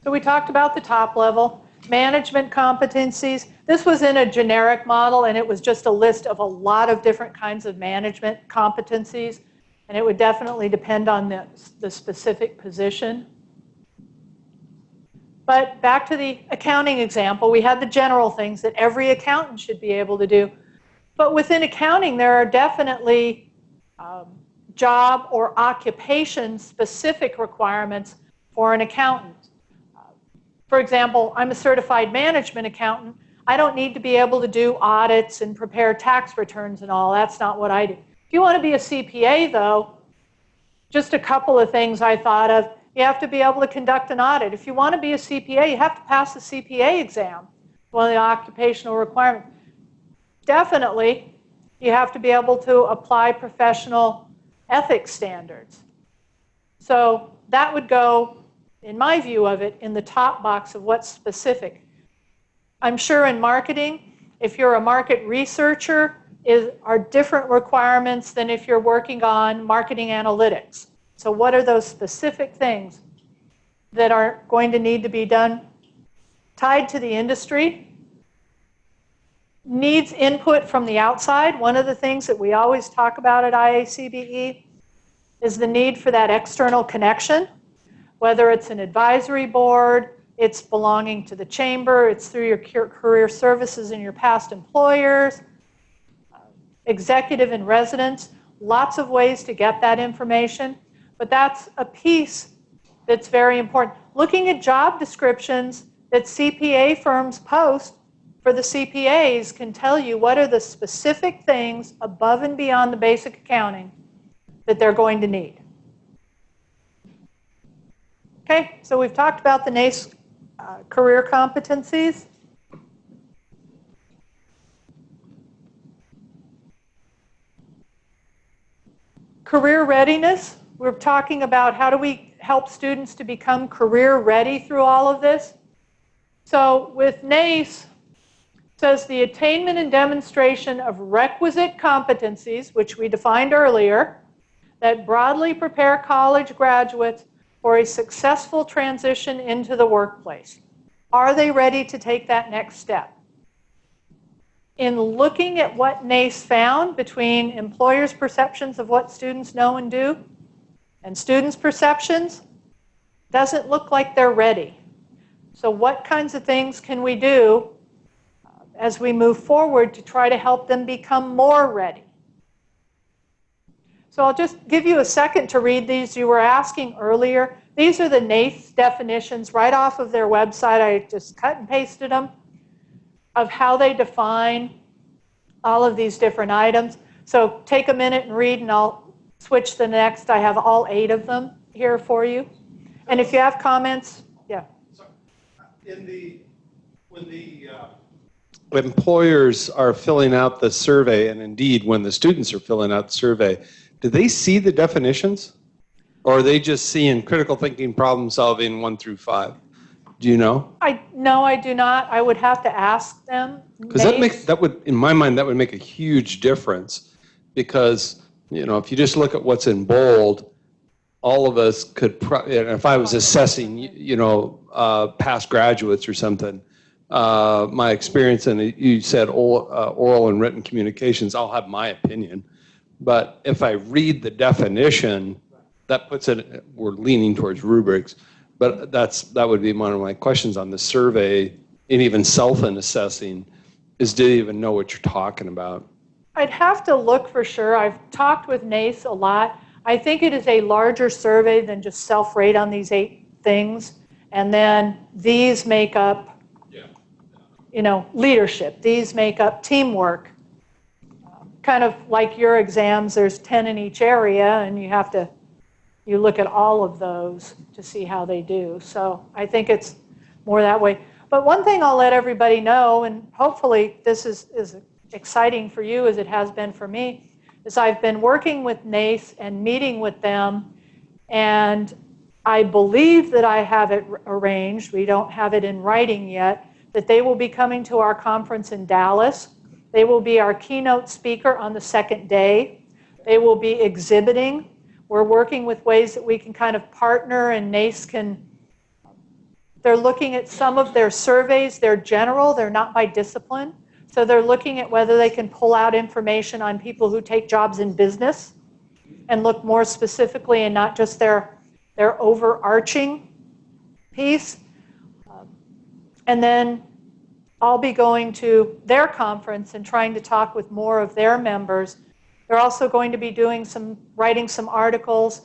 Speaker 1: So we talked about the top level, management competencies. This was in a generic model, and it was just a list of a lot of different kinds of management competencies. And it would definitely depend on the specific position. But back to the accounting example, we had the general things that every accountant should be able to do. But within accounting, there are definitely job or occupation-specific requirements for an accountant. For example, I'm a certified management accountant. I don't need to be able to do audits and prepare tax returns and all. That's not what I do. If you want to be a CPA, though, just a couple of things I thought of. You have to be able to conduct an audit. If you want to be a CPA, you have to pass the CPA exam, one of the occupational requirements. Definitely, you have to be able to apply professional ethics standards. So that would go, in my view of it, in the top box of what's specific. I'm sure in marketing, if you're a market researcher, are different requirements than if you're working on marketing analytics. So what are those specific things that are going to need to be done tied to the industry? needs input from the outside. One of the things that we always talk about at IACBE is the need for that external connection, whether it's an advisory board, it's belonging to the chamber, it's through your career services and your past employers, executive and residents, lots of ways to get that information. But that's a piece that's very important. Looking at job descriptions that CPA firms post for the CPAs can tell you what are the specific things above and beyond the basic accounting that they're going to need. Okay, so we've talked about the NACE career competencies. Career readiness, we're talking about how do we help students to become career ready through all of this. So with NACE, it says the attainment and demonstration of requisite competencies, which we defined earlier, that broadly prepare college graduates for a successful transition into the workplace. Are they ready to take that next step? In looking at what NACE found between employers' perceptions of what students know and do and students' perceptions, doesn't look like they're ready. So what kinds of things can we do as we move forward to try to help them become more ready? So I'll just give you a second to read these. You were asking earlier. These are the NACE definitions right off of their website. I just cut and pasted them of how they define all of these different items. So take a minute and read, and I'll switch to the next. I have all 8 of them here for you. And if you have comments, yeah.
Speaker 4: So, when the
Speaker 5: employers are filling out the survey, and indeed when the students are filling out the survey, do they see the definitions? Or are they just seeing critical thinking, problem solving 1 through 5? Do you know?
Speaker 1: No, I do not. I would have to ask them.
Speaker 5: Because that would, in my mind, that would make a huge difference. Because, you know, if you just look at what's in bold, all of us could, if I was assessing, you know, past graduates or something, my experience, and you said oral and written communications, I'll have my opinion. But if I read the definition, that puts it, we're leaning towards rubrics, but that would be one of my questions on the survey, and even self-assessing, is do you even know what you're talking about?
Speaker 1: I'd have to look for sure. I've talked with NACE a lot. I think it is a larger survey than just self-rate on these 8 things. And then these make up, you know, leadership. These make up teamwork. Kind of like your exams, there's 10 in each area, and you look at all of those to see how they do. So I think it's more that way. But one thing I'll let everybody know, and hopefully this is exciting for you as it has been for me, is I've been working with NACE and meeting with them, and I believe that I have it arranged, we don't have it in writing yet, that they will be coming to our conference in Dallas. They will be our keynote speaker on the 2nd day. They will be exhibiting. We're working with ways that we can kind of partner, and NACE they're looking at some of their surveys. They're general, they're not by discipline. So they're looking at whether they can pull out information on people who take jobs in business and look more specifically and not just their overarching piece. And then I'll be going to their conference and trying to talk with more of their members. They're also going to be writing some articles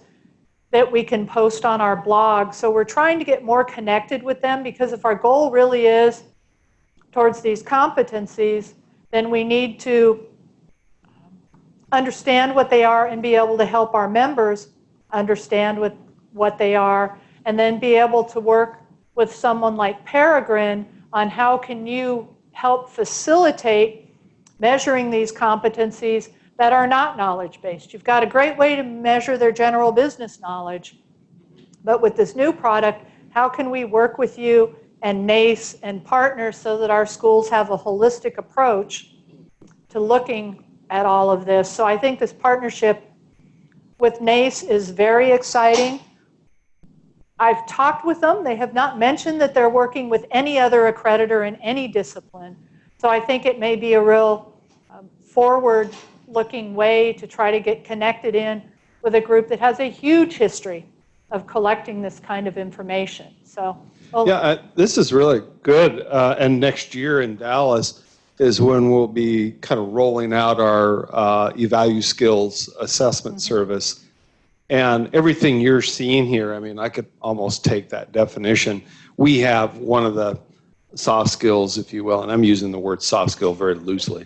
Speaker 1: that we can post on our blog. So we're trying to get more connected with them, because if our goal really is towards these competencies, then we need to understand what they are and be able to help our members understand what they are, and then be able to work with someone like Peregrine on how can you help facilitate measuring these competencies that are not knowledge-based. You've got a great way to measure their general business knowledge, but with this new product, how can we work with you and NACE and partners so that our schools have a holistic approach to looking at all of this? So I think this partnership with NACE is very exciting. I've talked with them. They have not mentioned that they're working with any other accreditor in any discipline. So I think it may be a real forward-looking way to try to get connected in with a group that has a huge history of collecting this kind of information. So,
Speaker 5: yeah, this is really good. And next year in Dallas is when we'll be kind of rolling out our Evalu Skills assessment service. And everything you're seeing here, I mean, I could almost take that definition. We have one of the soft skills, if you will, and I'm using the word soft skill very loosely,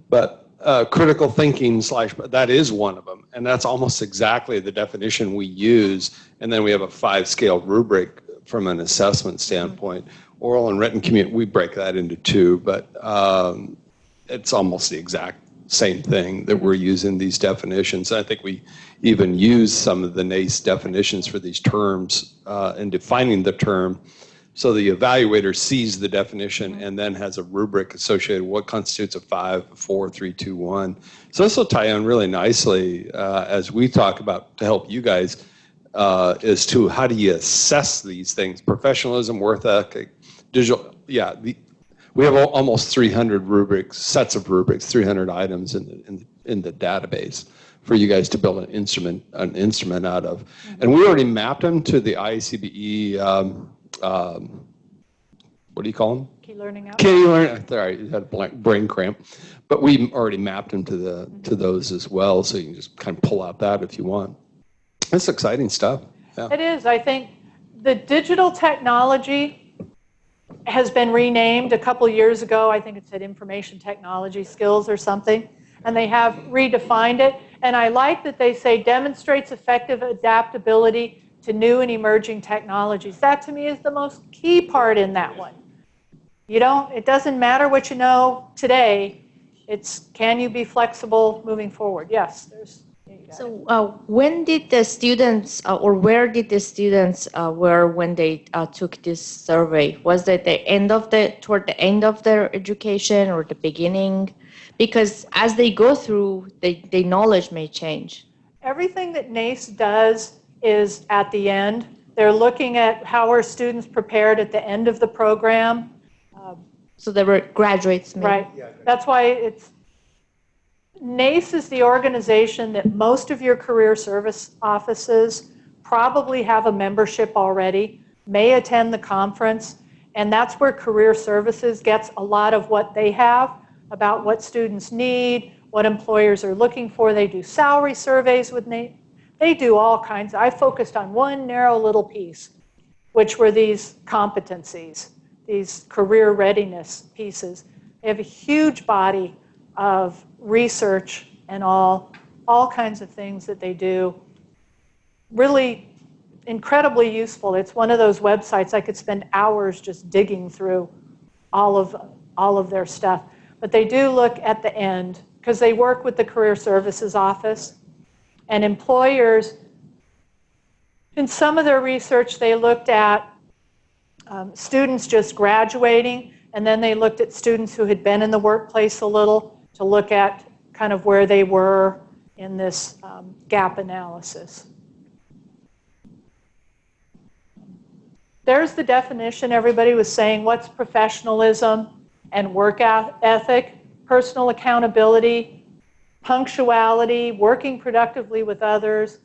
Speaker 5: but critical thinking / that is one of them. And that's almost exactly the definition we use. And then we have a 5-scale rubric from an assessment standpoint. Oral and written communication, we break that into 2, but it's almost the exact same thing that we're using these definitions. I think we even use some of the NACE definitions for these terms in defining the term, so the evaluator sees the definition and then has a rubric associated with what constitutes a 5, 4, 3, 2, 1. So this will tie in really nicely as we talk about to help you guys as to how do you assess these things: professionalism, work ethic, digital. Yeah, we have almost 300 rubrics, sets of rubrics, 300 items in the database for you guys to build an instrument out of. And we already mapped them to the IACBE. What do you call them?
Speaker 1: Key learning outcomes.
Speaker 5: Key learning. Sorry, you had a blank brain cramp. But we already mapped them to those as well, so you can just kind of pull out that if you want. That's exciting stuff. Yeah.
Speaker 1: It is. I think the digital technology has been renamed a couple years ago. I think it said information technology skills or something, and they have redefined it. And I like that they say demonstrates effective adaptability to new and emerging technologies. That to me is the most key part in that one. It doesn't matter what you know today, it's can you be flexible moving forward? Yes,
Speaker 2: So when did the students, or where did the students were when they took this survey? Was it toward the end of their education or the beginning? Because as they go through, their knowledge may change.
Speaker 1: Everything that NACE does is at the end. They're looking at how are students prepared at the end of the program.
Speaker 2: So they were graduates, maybe.
Speaker 1: Right. That's why NACE is the organization that most of your career service offices probably have a membership already, may attend the conference, and that's where career services gets a lot of what they have about what students need, what employers are looking for. They do salary surveys with NACE. They do all kinds. I focused on one narrow little piece, which were these competencies, these career readiness pieces. They have a huge body of research and all kinds of things that they do. Really incredibly useful. It's one of those websites I could spend hours just digging through all of their stuff. But they do look at the end because they work with the Career Services Office. And employers, in some of their research, they looked at students just graduating, and then they looked at students who had been in the workplace a little to look at kind of where they were in this gap analysis. There's the definition. Everybody was saying, what's professionalism and work ethic, personal accountability, punctuality, working productively with others,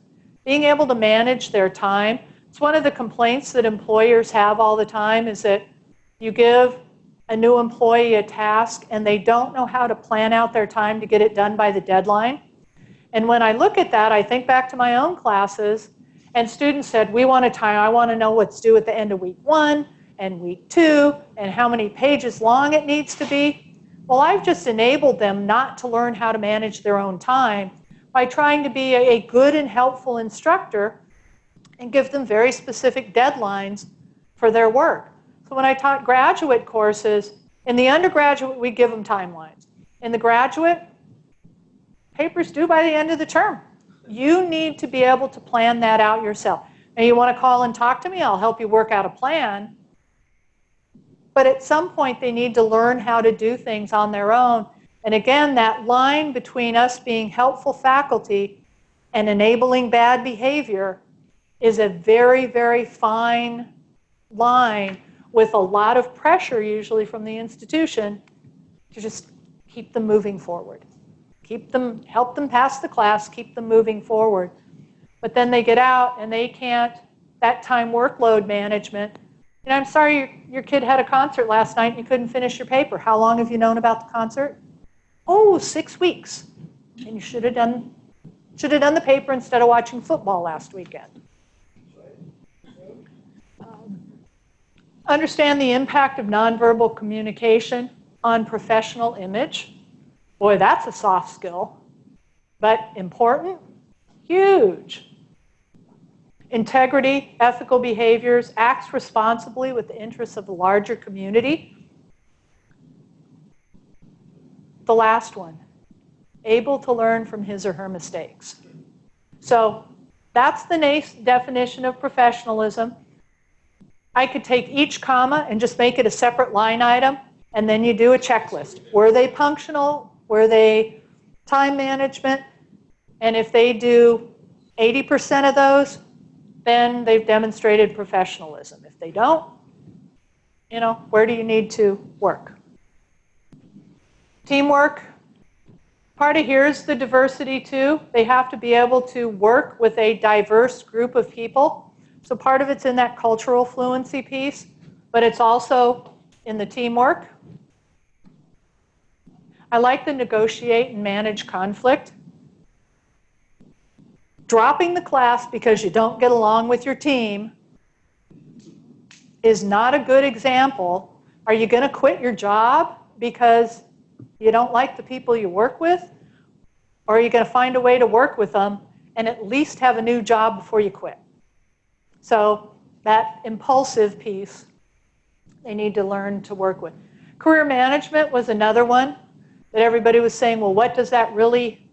Speaker 1: being able to manage their time. It's one of the complaints that employers have all the time is that you give a new employee a task and they don't know how to plan out their time to get it done by the deadline. And when I look at that, I think back to my own classes, and students said, I want to know what's due at the end of week 1 and week 2 and how many pages long it needs to be. Well, I've just enabled them not to learn how to manage their own time by trying to be a good and helpful instructor and give them very specific deadlines for their work. So when I taught graduate courses, in the undergraduate, we give them timelines. In the graduate, papers due by the end of the term. You need to be able to plan that out yourself. Now, you want to call and talk to me, I'll help you work out a plan. But at some point, they need to learn how to do things on their own. And again, that line between us being helpful faculty and enabling bad behavior is a very, very fine line with a lot of pressure, usually from the institution, to just keep them moving forward. Help them pass the class, keep them moving forward. But then they get out and they can't, that time workload management. And I'm sorry your kid had a concert last night and you couldn't finish your paper. How long have you known about the concert? Oh, 6 weeks. And you should have done the paper instead of watching football last weekend. Understand the impact of nonverbal communication on professional image. Boy, that's a soft skill, but important, huge. Integrity, ethical behaviors, acts responsibly with the interests of the larger community. The last one, able to learn from his or her mistakes. So that's the NACE definition of professionalism. I could take each comma and just make it a separate line item, and then you do a checklist. Were they functional? Were they time management? And if they do 80% of those, then they've demonstrated professionalism. If they don't, where do you need to work? Teamwork. Part of here's the diversity too. They have to be able to work with a diverse group of people. So part of it's in that cultural fluency piece, but it's also in the teamwork. I like the negotiate and manage conflict. Dropping the class because you don't get along with your team is not a good example. Are you going to quit your job because you don't like the people you work with? Or are you going to find a way to work with them and at least have a new job before you quit? So that impulsive piece, they need to learn to work with. Career management was another one that everybody was saying, well, what does that really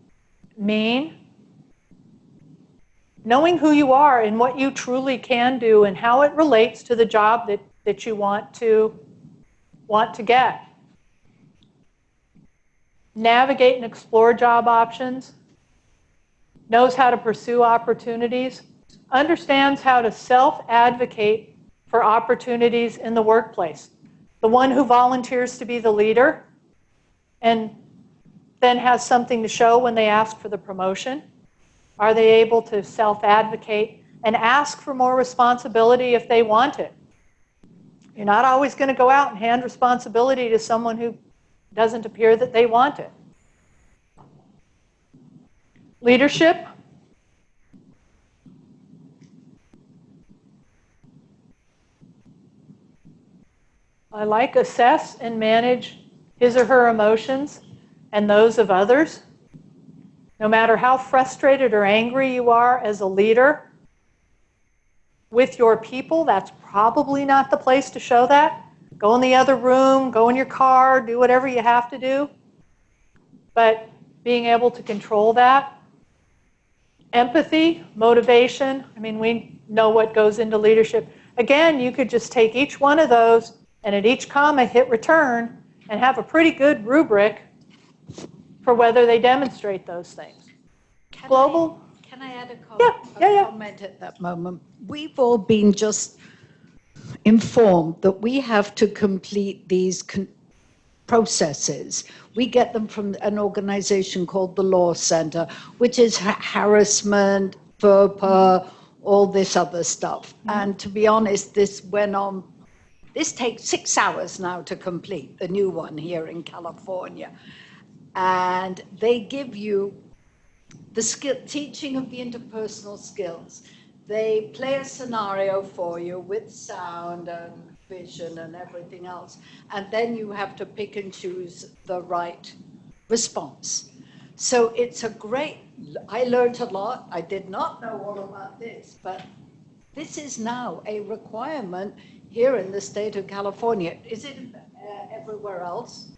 Speaker 1: mean? Knowing who you are and what you truly can do and how it relates to the job that you want to get. Navigate and explore job options. Knows how to pursue opportunities. Understands how to self-advocate for opportunities in the workplace. The one who volunteers to be the leader and then has something to show when they ask for the promotion. Are they able to self-advocate and ask for more responsibility if they want it? You're not always going to go out and hand responsibility to someone who doesn't appear that they want it. Leadership. I like assess and manage his or her emotions and those of others. No matter how frustrated or angry you are as a leader with your people, that's probably not the place to show that. Go in the other room, go in your car, do whatever you have to do. But being able to control that. Empathy, motivation. I mean, we know what goes into leadership. Again, you could just take each one of those and at each comma hit return and have a pretty good rubric for whether they demonstrate those things.
Speaker 6: Can I add a comment at that moment? We've all been just informed that we have to complete these processes. We get them from an organization called the Law Center, which is harassment, FERPA, all this other stuff. And to be honest, this went on. This takes 6 hours now to complete, the new one here in California. And they give you the teaching of the interpersonal skills. They play a scenario for you with sound and vision and everything else. And then you have to pick and choose the right response. So it's I learned a lot. I did not know all about this, but this is now a requirement here in the state of California. Is it everywhere else?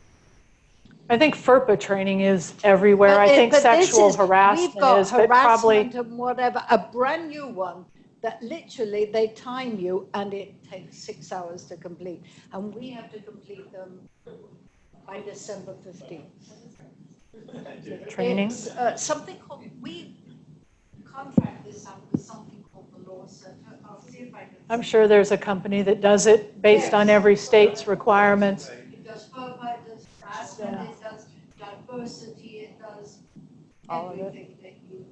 Speaker 1: I think FERPA training is everywhere. I think sexual harassment
Speaker 6: we've got
Speaker 1: is, but probably
Speaker 6: and whatever, a brand new one that literally they time you and it takes 6 hours to complete. And we have to complete them by December 15th.
Speaker 1: training.
Speaker 6: It's something called, we contract this out with something called the Law Center. I'll see if I can.
Speaker 1: I'm sure there's a company that does it based on every state's requirements.
Speaker 6: It does FERPA, it does harassment, diversity, it does
Speaker 1: All of it.
Speaker 6: everything that you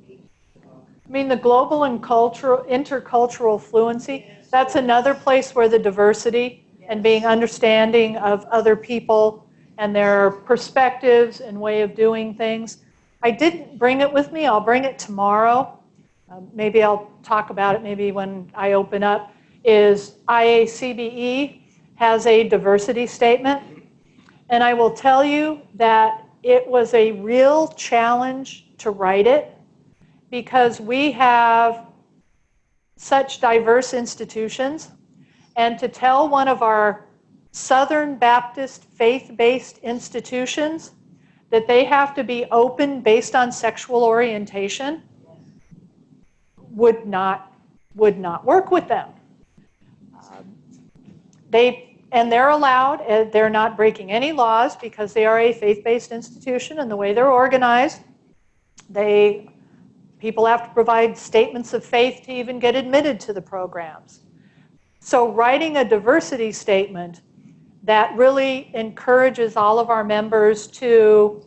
Speaker 6: need.
Speaker 1: I mean, the global and intercultural fluency, that's another place where the diversity and being understanding of other people and their perspectives and way of doing things. I didn't bring it with me. I'll bring it tomorrow. Maybe I'll talk about it maybe when I open up, is IACBE has a diversity statement. And I will tell you that it was a real challenge to write it because we have such diverse institutions. And to tell one of our Southern Baptist faith-based institutions that they have to be open based on sexual orientation would not work with them. They're allowed, they're not breaking any laws because they are a faith-based institution, and the way they're organized, people have to provide statements of faith to even get admitted to the programs. So writing a diversity statement that really encourages all of our members to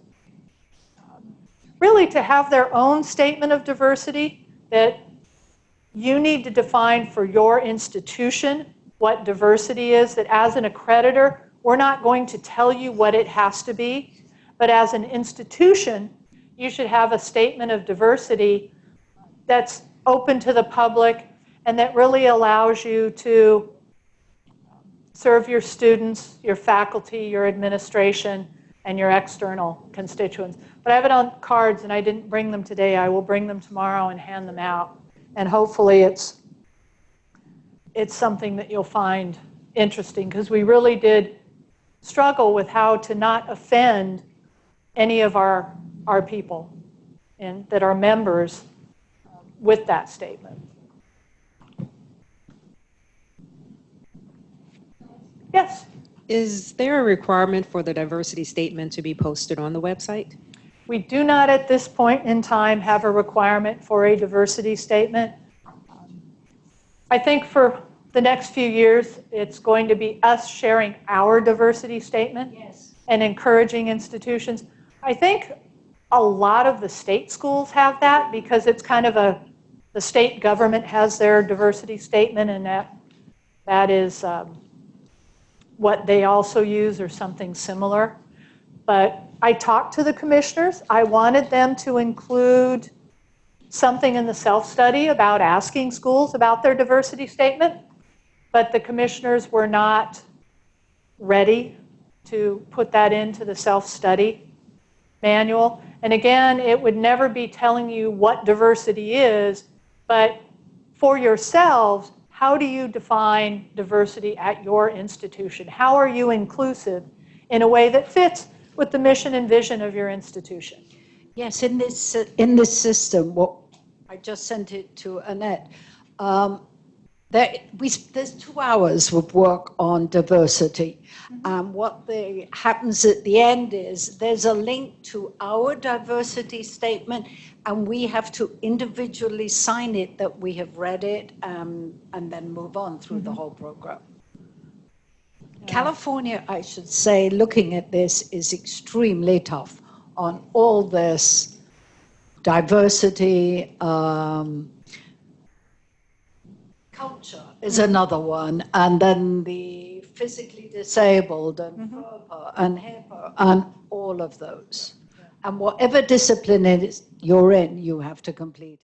Speaker 1: really to have their own statement of diversity that you need to define for your institution what diversity is, that as an accreditor, we're not going to tell you what it has to be, but as an institution, you should have a statement of diversity that's open to the public and that really allows you to serve your students, your faculty, your administration, and your external constituents. But I have it on cards and I didn't bring them today. I will bring them tomorrow and hand them out. And hopefully it's something that you'll find interesting, because we really did struggle with how to not offend any of our people and that are members with that statement. Yes?
Speaker 3: Is there a requirement for the diversity statement to be posted on the website?
Speaker 1: We do not at this point in time have a requirement for a diversity statement. I think for the next few years, it's going to be us sharing our diversity statement and encouraging institutions. I think a lot of the state schools have that because it's kind of the state government has their diversity statement, and that is what they also use or something similar. But I talked to the commissioners. I wanted them to include something in the self-study about asking schools about their diversity statement, but the commissioners were not ready to put that into the self-study manual. And again, it would never be telling you what diversity is, but for yourselves, how do you define diversity at your institution? How are you inclusive in a way that fits with the mission and vision of your institution?
Speaker 6: Yes, in this system, what I just sent it to Annette. There's 2 hours of work on diversity. What happens at the end is there's a link to our diversity statement, and we have to individually sign it that we have read it, and then move on through the whole program. California, I should say, looking at this, is extremely tough on all this diversity. Culture is another one, and then the physically disabled and FERPA and HIPAA and all of those. And whatever discipline it is you're in, you have to complete.